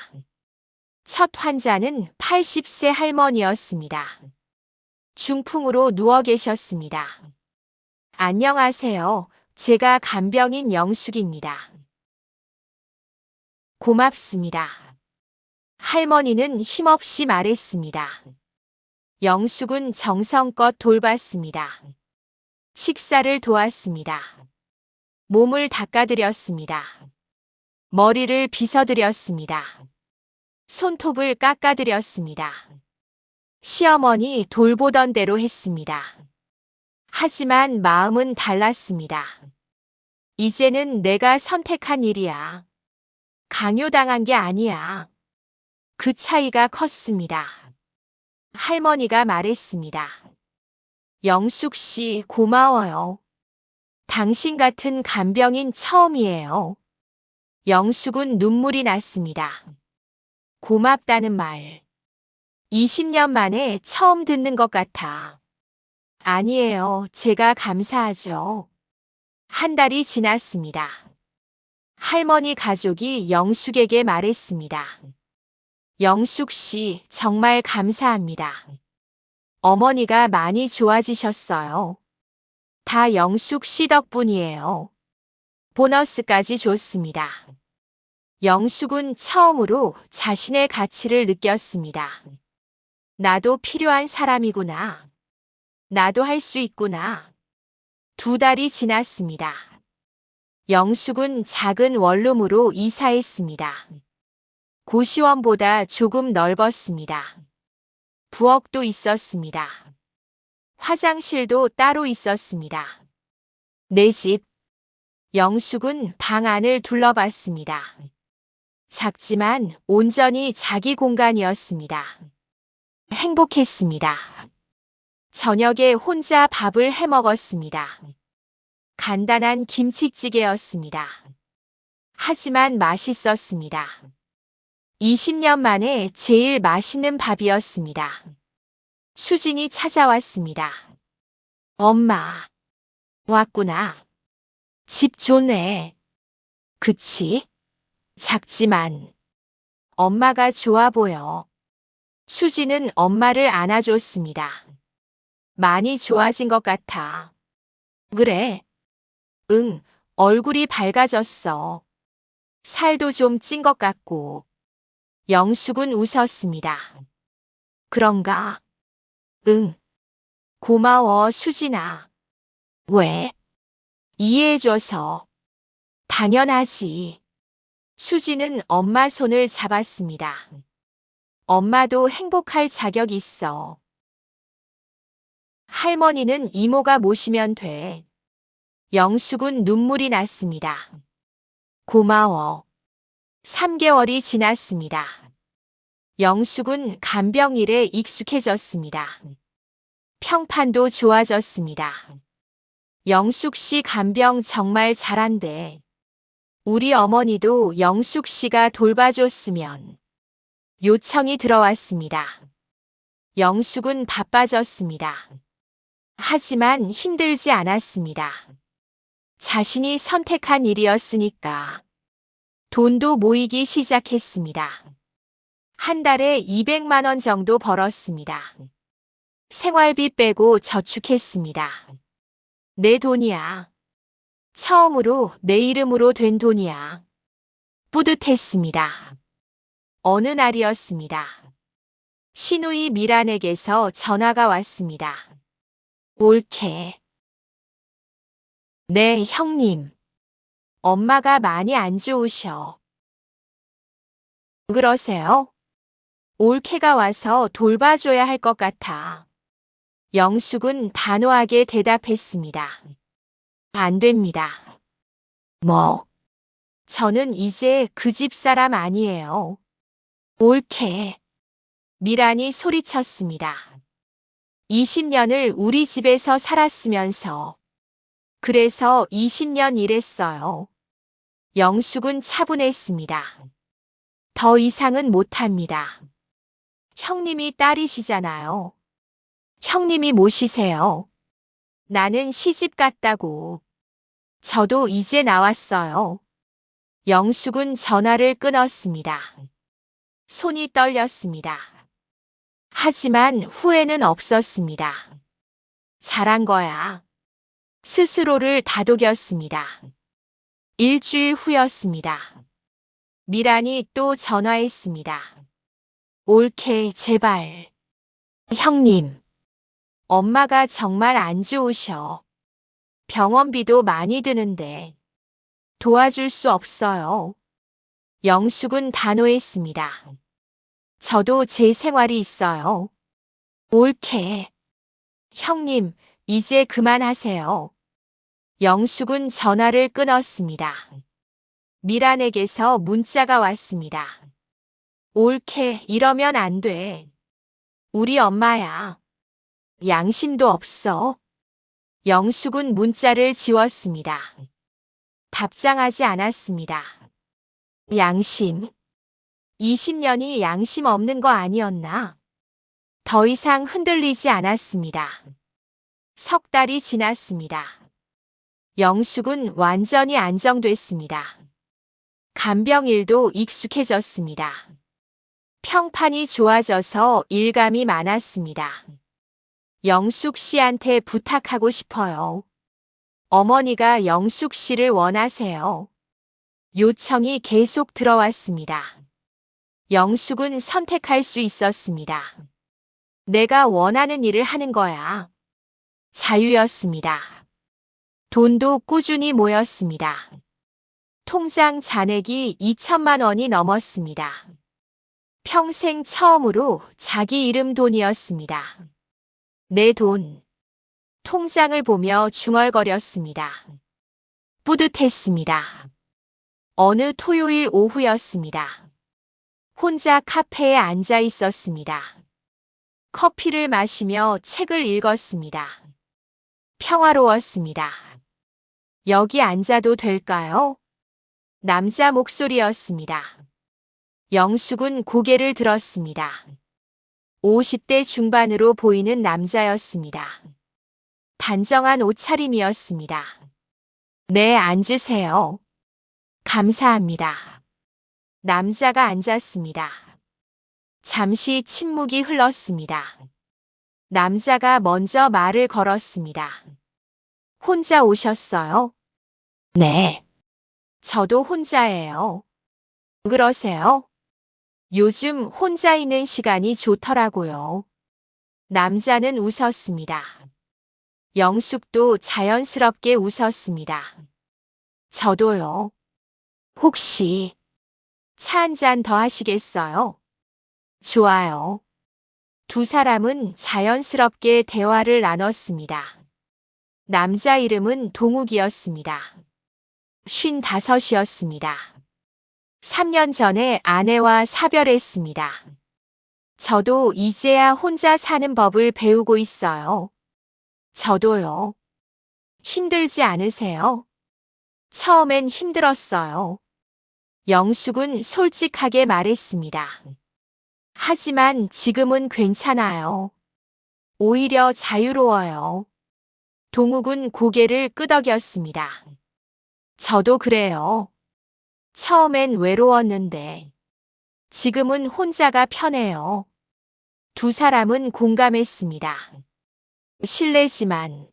첫 환자는 80세 할머니였습니다. 중풍으로 누워 계셨습니다. 안녕하세요. 제가 간병인 영숙입니다. 고맙습니다. 할머니는 힘없이 말했습니다. 영숙은 정성껏 돌봤습니다. 식사를 도왔습니다. 몸을 닦아드렸습니다. 머리를 빗어드렸습니다. 손톱을 깎아드렸습니다. 시어머니 돌보던 대로 했습니다. 하지만 마음은 달랐습니다. 이제는 내가 선택한 일이야. 강요당한 게 아니야. 그 차이가 컸습니다. 할머니가 말했습니다. 영숙 씨 고마워요. 당신 같은 간병인 처음이에요. 영숙은 눈물이 났습니다. 고맙다는 말. 20년 만에 처음 듣는 것 같아. 아니에요. 제가 감사하죠. 한 달이 지났습니다. 할머니 가족이 영숙에게 말했습니다. 영숙 씨, 정말 감사합니다. 어머니가 많이 좋아지셨어요. 다 영숙 씨 덕분이에요. 보너스까지 줬습니다. 영숙은 처음으로 자신의 가치를 느꼈습니다. 나도 필요한 사람이구나. 나도 할 수 있구나. 2달이 지났습니다. 영숙은 작은 원룸으로 이사했습니다. 고시원보다 조금 넓었습니다. 부엌도 있었습니다. 화장실도 따로 있었습니다. 내 집. 영숙은 방 안을 둘러봤습니다. 작지만 온전히 자기 공간이었습니다. 행복했습니다. 저녁에 혼자 밥을 해 먹었습니다. 간단한 김치찌개였습니다. 하지만 맛있었습니다. 20년 만에 제일 맛있는 밥이었습니다. 수진이 찾아왔습니다. 엄마, 왔구나. 집 좋네. 그치? 작지만 엄마가 좋아 보여. 수진은 엄마를 안아줬습니다. 많이 좋아진 것 같아. 그래? 응, 얼굴이 밝아졌어. 살도 좀 찐 것 같고. 영숙은 웃었습니다. 그런가? 응. 고마워, 수진아. 왜? 이해해줘서. 당연하지. 수진은 엄마 손을 잡았습니다. 엄마도 행복할 자격 있어. 할머니는 이모가 모시면 돼. 영숙은 눈물이 났습니다. 고마워. 3개월이 지났습니다. 영숙은 간병 일에 익숙해졌습니다. 평판도 좋아졌습니다. 영숙 씨 간병 정말 잘한대. 우리 어머니도 영숙 씨가 돌봐줬으면. 요청이 들어왔습니다. 영숙은 바빠졌습니다. 하지만 힘들지 않았습니다. 자신이 선택한 일이었으니까. 돈도 모이기 시작했습니다. 한 달에 200만 원 정도 벌었습니다. 생활비 빼고 저축했습니다. 내 돈이야. 처음으로 내 이름으로 된 돈이야. 뿌듯했습니다. 어느 날이었습니다. 시누이 미란에게서 전화가 왔습니다. 올케. 네, 형님. 엄마가 많이 안 좋으셔. 그러세요? 올케가 와서 돌봐줘야 할 것 같아. 영숙은 단호하게 대답했습니다. 안 됩니다. 뭐? 저는 이제 그 집 사람 아니에요. 올케. 미란이 소리쳤습니다. 20년을 우리 집에서 살았으면서. 그래서 20년 일했어요. 영숙은 차분했습니다. 더 이상은 못합니다. 형님이 딸이시잖아요. 형님이 모시세요. 나는 시집 갔다고. 저도 이제 나왔어요. 영숙은 전화를 끊었습니다. 손이 떨렸습니다. 하지만 후회는 없었습니다. 잘한 거야. 스스로를 다독였습니다. 일주일 후였습니다. 미란이 또 전화했습니다. 올케, 제발. 형님. 엄마가 정말 안 좋으셔. 병원비도 많이 드는데. 도와줄 수 없어요. 영숙은 단호했습니다. 저도 제 생활이 있어요. 올케. 형님, 이제 그만하세요. 영숙은 전화를 끊었습니다. 미란에게서 문자가 왔습니다. 올케, 이러면 안 돼. 우리 엄마야. 양심도 없어. 영숙은 문자를 지웠습니다. 답장하지 않았습니다. 양심. 20년이 양심 없는 거 아니었나? 더 이상 흔들리지 않았습니다. 석 달이 지났습니다. 영숙은 완전히 안정됐습니다. 간병일도 익숙해졌습니다. 평판이 좋아져서 일감이 많았습니다. 영숙 씨한테 부탁하고 싶어요. 어머니가 영숙 씨를 원하세요. 요청이 계속 들어왔습니다. 영숙은 선택할 수 있었습니다. 내가 원하는 일을 하는 거야. 자유였습니다. 돈도 꾸준히 모였습니다. 통장 잔액이 2천만 원이 넘었습니다. 평생 처음으로 자기 이름 돈이었습니다. 내 돈. 통장을 보며 중얼거렸습니다. 뿌듯했습니다. 어느 토요일 오후였습니다. 혼자 카페에 앉아 있었습니다. 커피를 마시며 책을 읽었습니다. 평화로웠습니다. 여기 앉아도 될까요? 남자 목소리였습니다. 영숙은 고개를 들었습니다. 50대 중반으로 보이는 남자였습니다. 단정한 옷차림이었습니다. 네, 앉으세요. 감사합니다. 남자가 앉았습니다. 잠시 침묵이 흘렀습니다. 남자가 먼저 말을 걸었습니다. 혼자 오셨어요? 네. 저도 혼자예요. 그러세요? 요즘 혼자 있는 시간이 좋더라고요. 남자는 웃었습니다. 영숙도 자연스럽게 웃었습니다. 저도요. 혹시 차 한 잔 더 하시겠어요? 좋아요. 두 사람은 자연스럽게 대화를 나눴습니다. 남자 이름은 동욱이었습니다. 55이었습니다. 3년 전에 아내와 사별했습니다. 저도 이제야 혼자 사는 법을 배우고 있어요. 저도요. 힘들지 않으세요? 처음엔 힘들었어요. 영숙은 솔직하게 말했습니다. 하지만 지금은 괜찮아요. 오히려 자유로워요. 동욱은 고개를 끄덕였습니다. 저도 그래요. 처음엔 외로웠는데 지금은 혼자가 편해요. 두 사람은 공감했습니다. 실례지만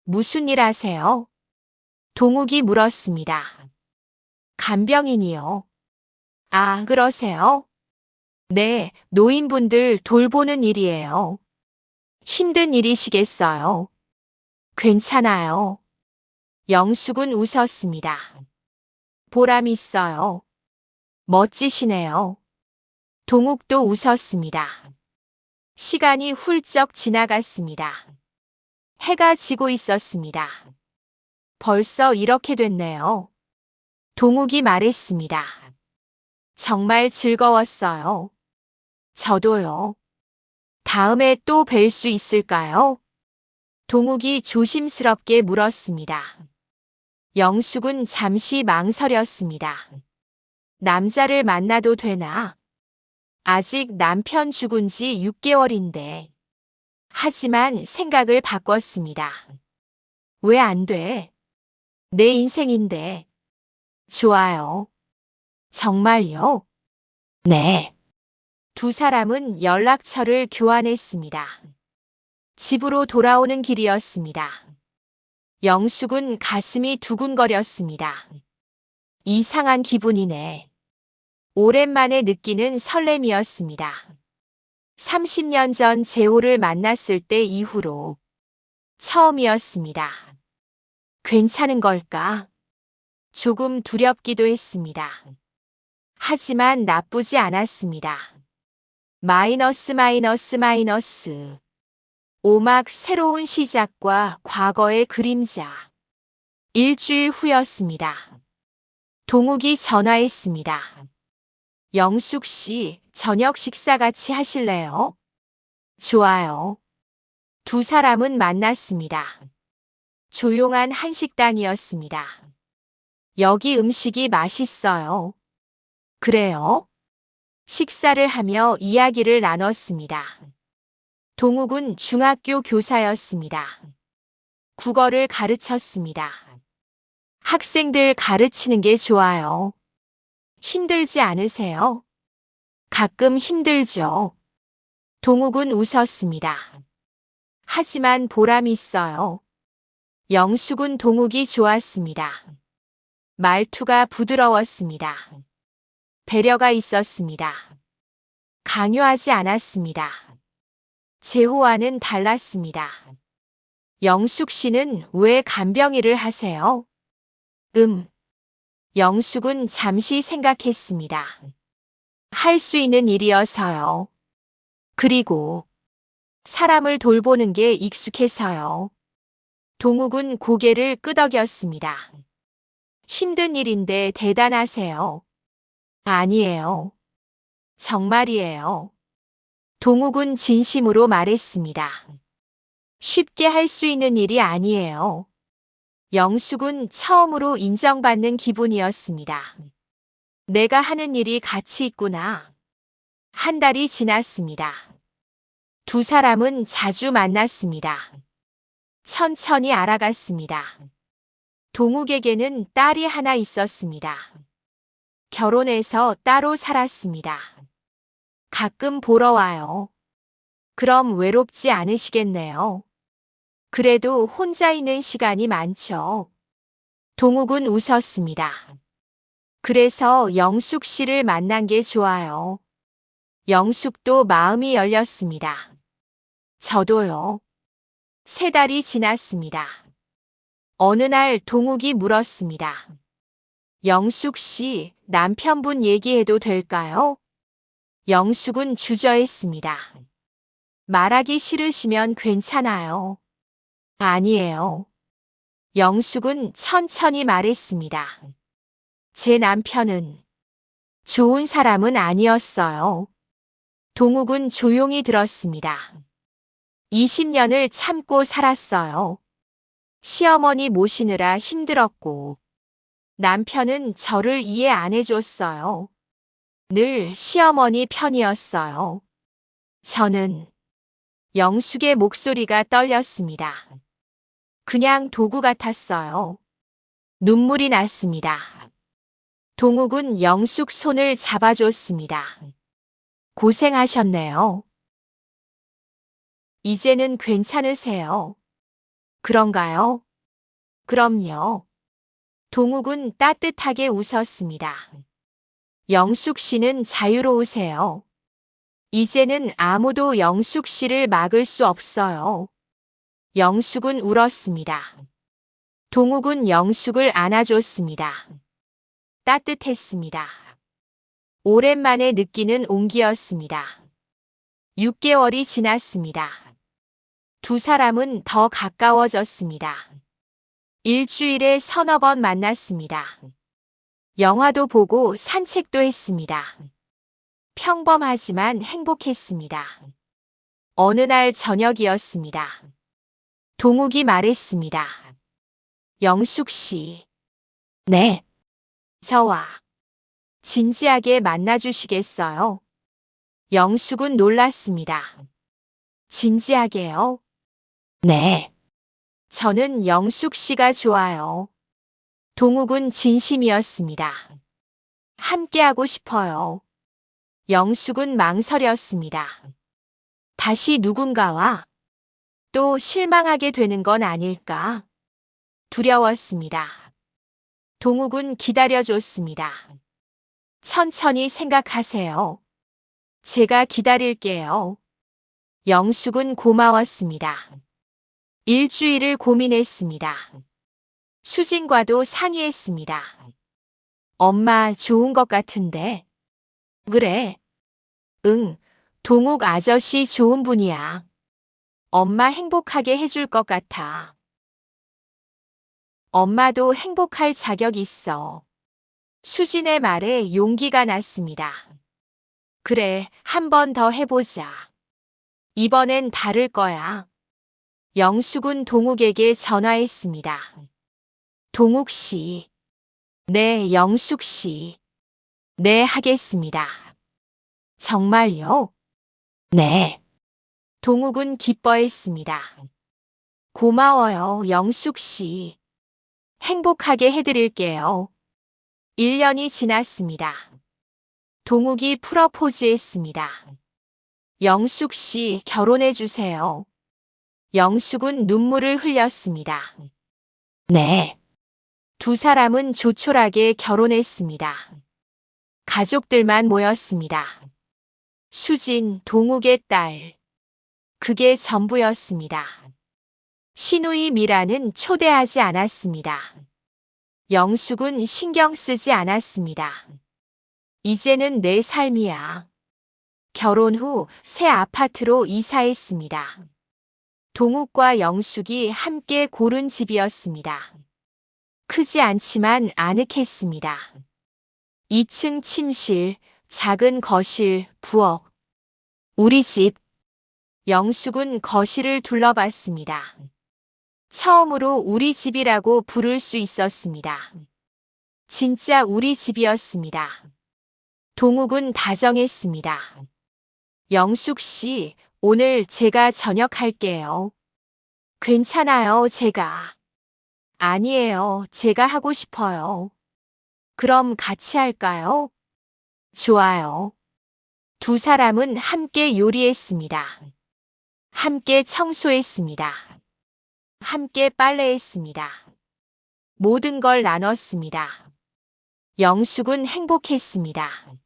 무슨 일 하세요? 동욱이 물었습니다. 간병인이요. 아, 그러세요? 네, 노인분들 돌보는 일이에요. 힘든 일이시겠어요? 괜찮아요. 영숙은 웃었습니다. 보람 있어요. 멋지시네요. 동욱도 웃었습니다. 시간이 훌쩍 지나갔습니다. 해가 지고 있었습니다. 벌써 이렇게 됐네요. 동욱이 말했습니다. 정말 즐거웠어요. 저도요. 다음에 또 뵐 수 있을까요? 동욱이 조심스럽게 물었습니다. 영숙은 잠시 망설였습니다. 남자를 만나도 되나? 아직 남편 죽은 지 6개월인데. 하지만 생각을 바꿨습니다. 왜 안 돼? 내 인생인데. 좋아요. 정말요? 네. 두 사람은 연락처를 교환했습니다. 집으로 돌아오는 길이었습니다. 영숙은 가슴이 두근거렸습니다. 이상한 기분이네. 오랜만에 느끼는 설렘이었습니다. 30년 전 재호를 만났을 때 이후로 처음이었습니다. 괜찮은 걸까? 조금 두렵기도 했습니다. 하지만 나쁘지 않았습니다. 마이너스 마이너스 마이너스. 오막 새로운 시작과 과거의 그림자. 일주일 후였습니다. 동욱이 전화했습니다. 영숙 씨, 저녁 식사 같이 하실래요? 좋아요. 두 사람은 만났습니다. 조용한 한식당이었습니다. 여기 음식이 맛있어요. 그래요? 식사를 하며 이야기를 나눴습니다. 동욱은 중학교 교사였습니다. 국어를 가르쳤습니다. 학생들 가르치는 게 좋아요. 힘들지 않으세요? 가끔 힘들죠. 동욱은 웃었습니다. 하지만 보람이 있어요. 영숙은 동욱이 좋았습니다. 말투가 부드러웠습니다. 배려가 있었습니다. 강요하지 않았습니다. 재호와는 달랐습니다. 영숙 씨는 왜 간병일을 하세요? 영숙은 잠시 생각했습니다. 할 수 있는 일이어서요. 그리고 사람을 돌보는 게 익숙해서요. 동욱은 고개를 끄덕였습니다. 힘든 일인데 대단하세요. 아니에요. 정말이에요. 동욱은 진심으로 말했습니다. 쉽게 할 수 있는 일이 아니에요. 영숙은 처음으로 인정받는 기분이었습니다. 내가 하는 일이 가치 있구나. 한 달이 지났습니다. 두 사람은 자주 만났습니다. 천천히 알아갔습니다. 동욱에게는 딸이 하나 있었습니다. 결혼해서 따로 살았습니다. 가끔 보러 와요. 그럼 외롭지 않으시겠네요. 그래도 혼자 있는 시간이 많죠. 동욱은 웃었습니다. 그래서 영숙 씨를 만난 게 좋아요. 영숙도 마음이 열렸습니다. 저도요. 3달이 지났습니다. 어느 날 동욱이 물었습니다. 영숙 씨, 남편분 얘기해도 될까요? 영숙은 주저했습니다. 말하기 싫으시면 괜찮아요. 아니에요. 영숙은 천천히 말했습니다. 제 남편은 좋은 사람은 아니었어요. 동욱은 조용히 들었습니다. 20년을 참고 살았어요. 시어머니 모시느라 힘들었고, 남편은 저를 이해 안 해줬어요. 늘 시어머니 편이었어요. 저는 영숙의 목소리가 떨렸습니다. 그냥 도구 같았어요. 눈물이 났습니다. 동욱은 영숙 손을 잡아줬습니다. 고생하셨네요. 이제는 괜찮으세요. 그런가요? 그럼요. 동욱은 따뜻하게 웃었습니다. 영숙 씨는 자유로우세요. 이제는 아무도 영숙 씨를 막을 수 없어요. 영숙은 울었습니다. 동욱은 영숙을 안아줬습니다. 따뜻했습니다. 오랜만에 느끼는 온기였습니다. 6개월이 지났습니다. 두 사람은 더 가까워졌습니다. 일주일에 서너 번 만났습니다. 영화도 보고 산책도 했습니다. 평범하지만 행복했습니다. 어느 날 저녁이었습니다. 동욱이 말했습니다. 영숙 씨. 네. 저와 진지하게 만나주시겠어요? 영숙은 놀랐습니다. 진지하게요? 네. 저는 영숙 씨가 좋아요. 동욱은 진심이었습니다. 함께하고 싶어요. 영숙은 망설였습니다. 다시 누군가와 또 실망하게 되는 건 아닐까? 두려웠습니다. 동욱은 기다려줬습니다. 천천히 생각하세요. 제가 기다릴게요. 영숙은 고마웠습니다. 일주일을 고민했습니다. 수진과도 상의했습니다. 엄마 좋은 것 같은데. 그래. 응, 동욱 아저씨 좋은 분이야. 엄마 행복하게 해줄 것 같아. 엄마도 행복할 자격 있어. 수진의 말에 용기가 났습니다. 그래, 한 번 더 해보자. 이번엔 다를 거야. 영숙은 동욱에게 전화했습니다. 동욱 씨. 네, 영숙 씨. 네, 하겠습니다. 정말요? 네. 동욱은 기뻐했습니다. 고마워요, 영숙 씨. 행복하게 해드릴게요. 1년이 지났습니다. 동욱이 프러포즈했습니다. 영숙 씨, 결혼해 주세요. 영숙은 눈물을 흘렸습니다. 네. 두 사람은 조촐하게 결혼했습니다. 가족들만 모였습니다. 수진, 동욱의 딸. 그게 전부였습니다. 시누이 미라는 초대하지 않았습니다. 영숙은 신경 쓰지 않았습니다. 이제는 내 삶이야. 결혼 후 새 아파트로 이사했습니다. 동욱과 영숙이 함께 고른 집이었습니다. 크지 않지만 아늑했습니다. 2층 침실, 작은 거실, 부엌. 우리 집. 영숙은 거실을 둘러봤습니다. 처음으로 우리 집이라고 부를 수 있었습니다. 진짜 우리 집이었습니다. 동욱은 다정했습니다. 영숙 씨, 오늘 제가 저녁 할게요. 괜찮아요, 제가. 아니에요, 제가 하고 싶어요. 그럼 같이 할까요? 좋아요. 두 사람은 함께 요리했습니다. 함께 청소했습니다. 함께 빨래했습니다. 모든 걸 나눴습니다. 영숙은 행복했습니다.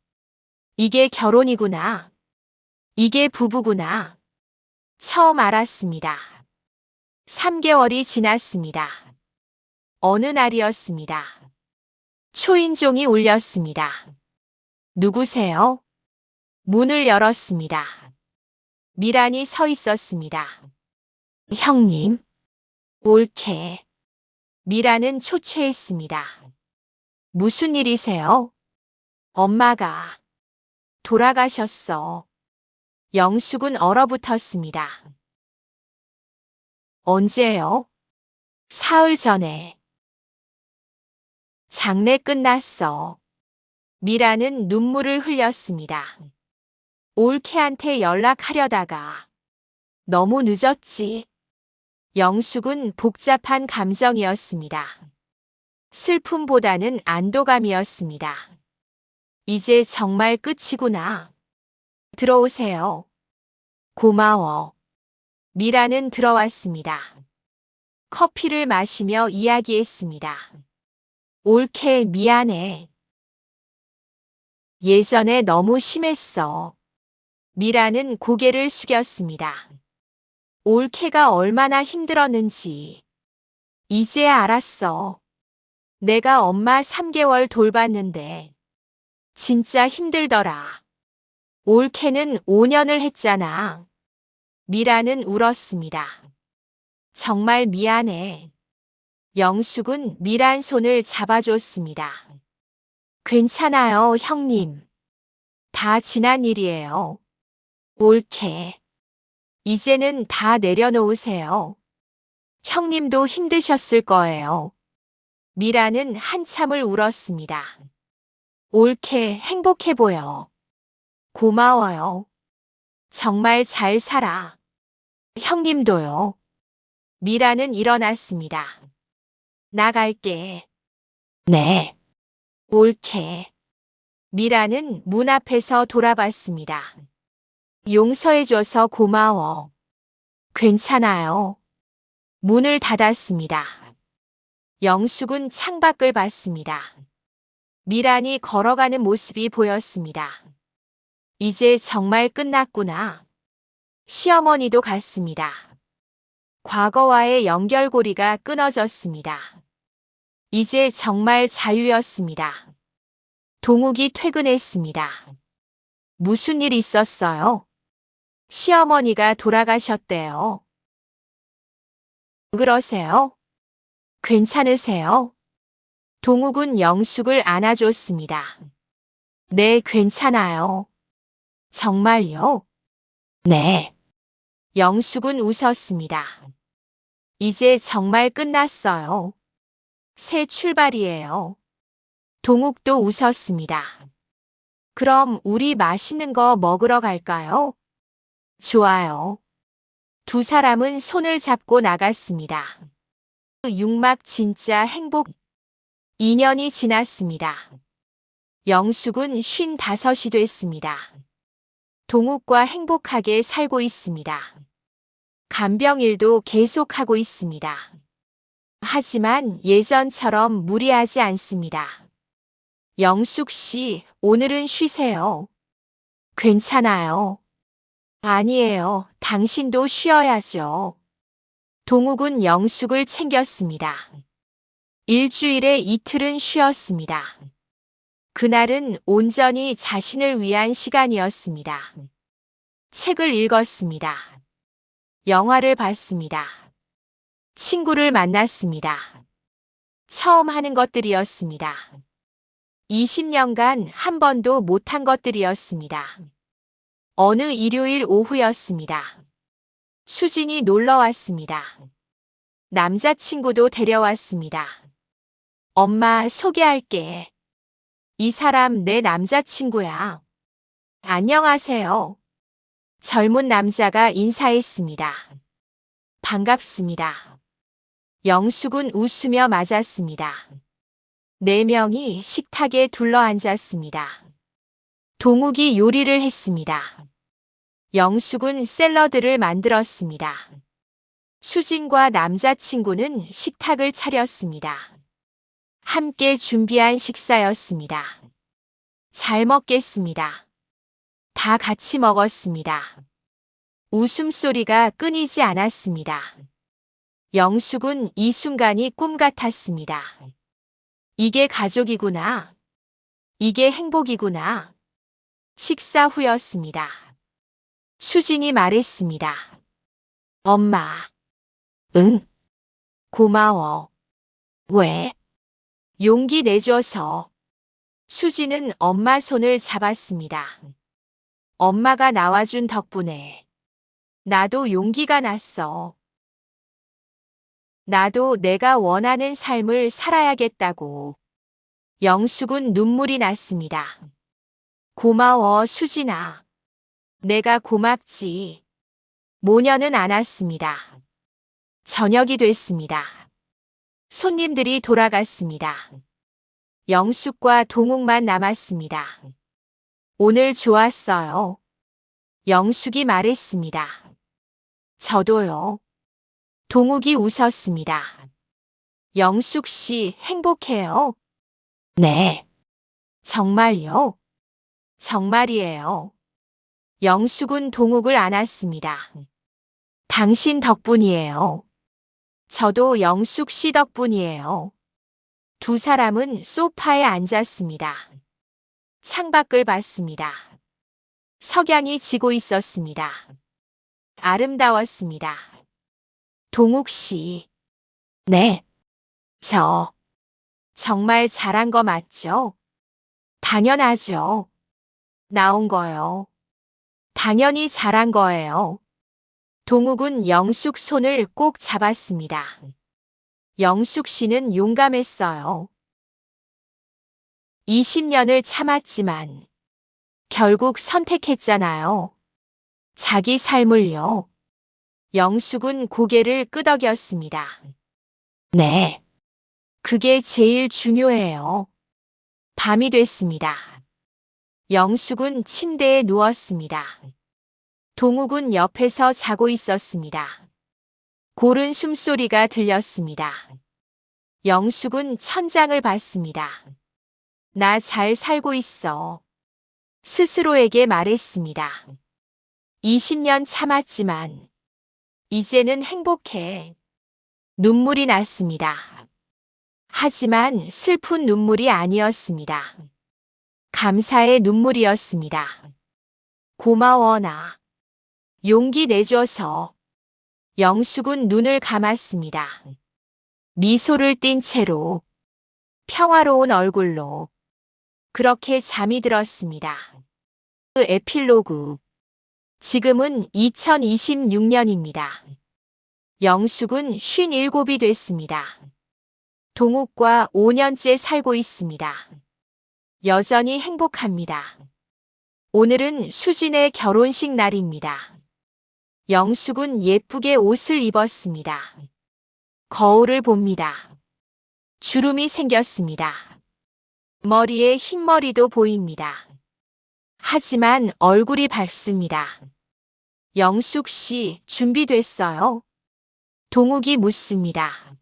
이게 결혼이구나. 이게 부부구나. 처음 알았습니다. 3개월이 지났습니다. 어느 날이었습니다. 초인종이 울렸습니다. 누구세요? 문을 열었습니다. 미란이 서 있었습니다. 형님. 옳게. 미란은 초췌했습니다. 무슨 일이세요? 엄마가 돌아가셨어. 영숙은 얼어붙었습니다. 언제요? 사흘 전에. 장례 끝났어. 미란은 눈물을 흘렸습니다. 올케한테 연락하려다가 너무 늦었지. 영숙은 복잡한 감정이었습니다. 슬픔보다는 안도감이었습니다. 이제 정말 끝이구나. 들어오세요. 고마워. 미란은 들어왔습니다. 커피를 마시며 이야기했습니다. 올케 미안해. 예전에 너무 심했어. 미란은 고개를 숙였습니다. 올케가 얼마나 힘들었는지 이제야 알았어. 내가 엄마 3개월 돌봤는데 진짜 힘들더라. 올케는 5년을 했잖아. 미란은 울었습니다. 정말 미안해. 영숙은 미란 손을 잡아줬습니다. 괜찮아요, 형님. 다 지난 일이에요. 올케. 이제는 다 내려놓으세요. 형님도 힘드셨을 거예요. 미란은 한참을 울었습니다. 올케 행복해 보여. 고마워요. 정말 잘 살아. 형님도요. 미란은 일어났습니다. 나갈게. 네. 올케. 미란은 문 앞에서 돌아봤습니다. 용서해줘서 고마워. 괜찮아요. 문을 닫았습니다. 영숙은 창밖을 봤습니다. 미란이 걸어가는 모습이 보였습니다. 이제 정말 끝났구나. 시어머니도 갔습니다. 과거와의 연결고리가 끊어졌습니다. 이제 정말 자유였습니다. 동욱이 퇴근했습니다. 무슨 일 있었어요? 시어머니가 돌아가셨대요. 그러세요? 괜찮으세요? 동욱은 영숙을 안아줬습니다. 네, 괜찮아요. 정말요? 네. 영숙은 웃었습니다. 이제 정말 끝났어요. 새 출발이에요. 동욱도 웃었습니다. 그럼 우리 맛있는 거 먹으러 갈까요? 좋아요. 두 사람은 손을 잡고 나갔습니다. 육막 진짜 행복. 2년이 지났습니다. 영숙은 55이 됐습니다. 동욱과 행복하게 살고 있습니다. 간병일도 계속하고 있습니다. 하지만 예전처럼 무리하지 않습니다. 영숙 씨, 오늘은 쉬세요. 괜찮아요. 아니에요. 당신도 쉬어야죠. 동욱은 영숙을 챙겼습니다. 일주일에 이틀은 쉬었습니다. 그날은 온전히 자신을 위한 시간이었습니다. 책을 읽었습니다. 영화를 봤습니다. 친구를 만났습니다. 처음 하는 것들이었습니다. 20년간 한 번도 못한 것들이었습니다. 어느 일요일 오후였습니다. 수진이 놀러 왔습니다. 남자친구도 데려왔습니다. 엄마 소개할게. 이 사람 내 남자친구야. 안녕하세요. 젊은 남자가 인사했습니다. 반갑습니다. 영숙은 웃으며 맞았습니다. 4명이 식탁에 둘러앉았습니다. 동욱이 요리를 했습니다. 영숙은 샐러드를 만들었습니다. 수진과 남자친구는 식탁을 차렸습니다. 함께 준비한 식사였습니다. 잘 먹겠습니다. 다 같이 먹었습니다. 웃음소리가 끊이지 않았습니다. 영숙은 이 순간이 꿈 같았습니다. 이게 가족이구나. 이게 행복이구나. 식사 후였습니다. 수진이 말했습니다. 엄마. 응. 고마워. 왜? 용기 내줘서. 수진은 엄마 손을 잡았습니다. 엄마가 나와준 덕분에 나도 용기가 났어. 나도 내가 원하는 삶을 살아야겠다고. 영숙은 눈물이 났습니다. 고마워, 수진아. 내가 고맙지. 모녀는 안 왔습니다. 저녁이 됐습니다. 손님들이 돌아갔습니다. 영숙과 동욱만 남았습니다. 오늘 좋았어요. 영숙이 말했습니다. 저도요. 동욱이 웃었습니다. 영숙 씨 행복해요? 네. 정말요? 정말이에요. 영숙은 동욱을 안았습니다. 당신 덕분이에요. 저도 영숙 씨 덕분이에요. 두 사람은 소파에 앉았습니다. 창밖을 봤습니다. 석양이 지고 있었습니다. 아름다웠습니다. 동욱 씨. 네. 저 정말 잘한 거 맞죠? 당연하죠. 나온 거요. 당연히 잘한 거예요. 동욱은 영숙 손을 꼭 잡았습니다. 영숙 씨는 용감했어요. 20년을 참았지만 결국 선택했잖아요. 자기 삶을요. 영숙은 고개를 끄덕였습니다. 네. 그게 제일 중요해요. 밤이 됐습니다. 영숙은 침대에 누웠습니다. 동욱은 옆에서 자고 있었습니다. 고른 숨소리가 들렸습니다. 영숙은 천장을 봤습니다. 나 잘 살고 있어. 스스로에게 말했습니다. 20년 참았지만 이제는 행복해. 눈물이 났습니다. 하지만 슬픈 눈물이 아니었습니다. 감사의 눈물이었습니다. 고마워 나. 용기 내줘서. 영숙은 눈을 감았습니다. 미소를 띤 채로 평화로운 얼굴로 그렇게 잠이 들었습니다. 그 에필로그. 지금은 2026년입니다. 영숙은 57이 됐습니다. 동욱과 5년째 살고 있습니다. 여전히 행복합니다. 오늘은 수진의 결혼식 날입니다. 영숙은 예쁘게 옷을 입었습니다. 거울을 봅니다. 주름이 생겼습니다. 머리에 흰머리도 보입니다. 하지만 얼굴이 밝습니다. 영숙 씨 준비됐어요? 동욱이 묻습니다.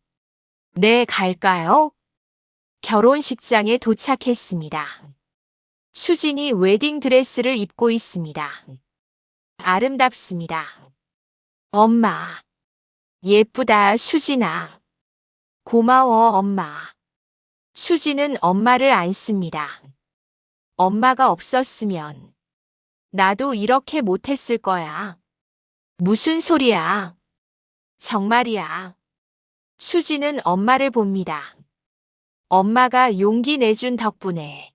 네, 갈까요? 결혼식장에 도착했습니다. 수진이 웨딩드레스를 입고 있습니다. 아름답습니다. 엄마. 예쁘다, 수진아. 고마워, 엄마. 수진은 엄마를 안습니다. 엄마가 없었으면 나도 이렇게 못했을 거야. 무슨 소리야? 정말이야. 수지는 엄마를 봅니다. 엄마가 용기 내준 덕분에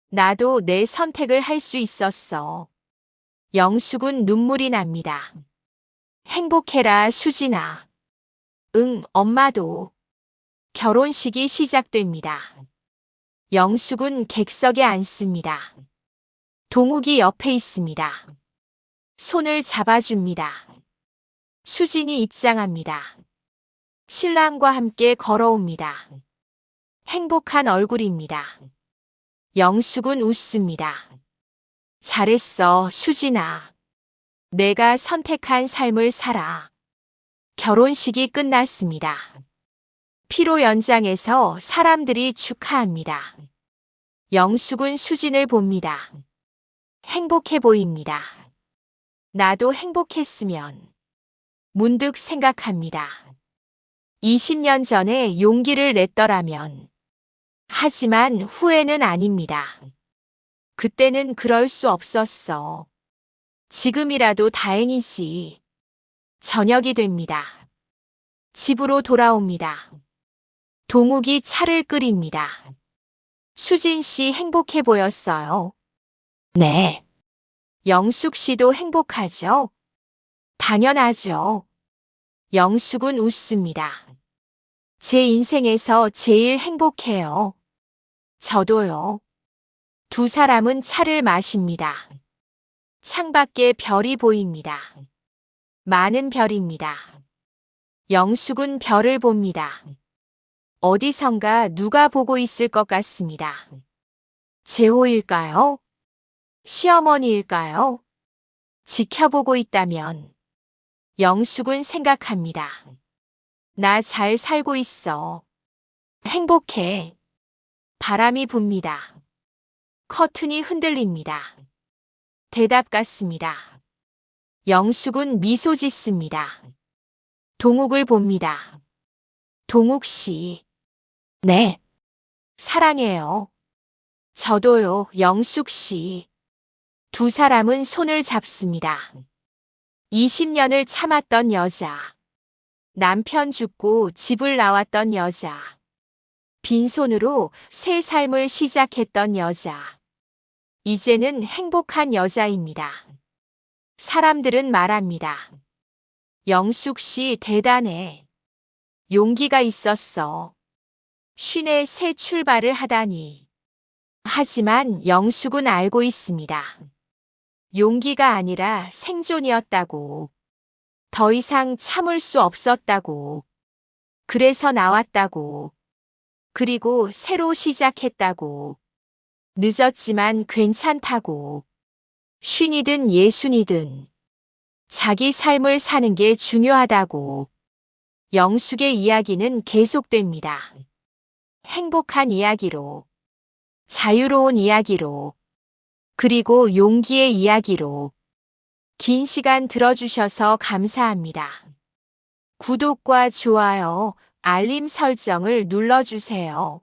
나도 내 선택을 할 수 있었어. 영숙은 눈물이 납니다. 행복해라, 수진아. 응, 엄마도. 결혼식이 시작됩니다. 영숙은 객석에 앉습니다. 동욱이 옆에 있습니다. 손을 잡아줍니다. 수진이 입장합니다. 신랑과 함께 걸어옵니다. 행복한 얼굴입니다. 영숙은 웃습니다. 잘했어, 수진아. 내가 선택한 삶을 살아. 결혼식이 끝났습니다. 피로 연장에서 사람들이 축하합니다. 영숙은 수진을 봅니다. 행복해 보입니다. 나도 행복했으면. 문득 생각합니다. 20년 전에 용기를 냈더라면. 하지만 후회는 아닙니다. 그때는 그럴 수 없었어. 지금이라도 다행이지. 저녁이 됩니다. 집으로 돌아옵니다. 동욱이 차를 끓입니다. 수진 씨 행복해 보였어요. 네. 영숙 씨도 행복하죠? 당연하죠. 영숙은 웃습니다. 제 인생에서 제일 행복해요. 저도요. 두 사람은 차를 마십니다. 창밖에 별이 보입니다. 많은 별입니다. 영숙은 별을 봅니다. 어디선가 누가 보고 있을 것 같습니다. 제호일까요? 시어머니일까요? 지켜보고 있다면. 영숙은 생각합니다. 나 잘 살고 있어. 행복해. 바람이 붑니다. 커튼이 흔들립니다. 대답 같습니다. 영숙은 미소 짓습니다. 동욱을 봅니다. 동욱 씨. 네. 사랑해요. 저도요, 영숙 씨. 두 사람은 손을 잡습니다. 20년을 참았던 여자. 남편 죽고 집을 나왔던 여자. 빈손으로 새 삶을 시작했던 여자. 이제는 행복한 여자입니다. 사람들은 말합니다. 영숙 씨 대단해. 용기가 있었어. 쉰의 새 출발을 하다니. 하지만 영숙은 알고 있습니다. 용기가 아니라 생존이었다고. 더 이상 참을 수 없었다고. 그래서 나왔다고. 그리고 새로 시작했다고. 늦었지만 괜찮다고. 쉰이든 예순이든 자기 삶을 사는 게 중요하다고. 영숙의 이야기는 계속됩니다. 행복한 이야기로, 자유로운 이야기로, 그리고 용기의 이야기로. 긴 시간 들어주셔서 감사합니다. 구독과 좋아요, 알림 설정을 눌러주세요.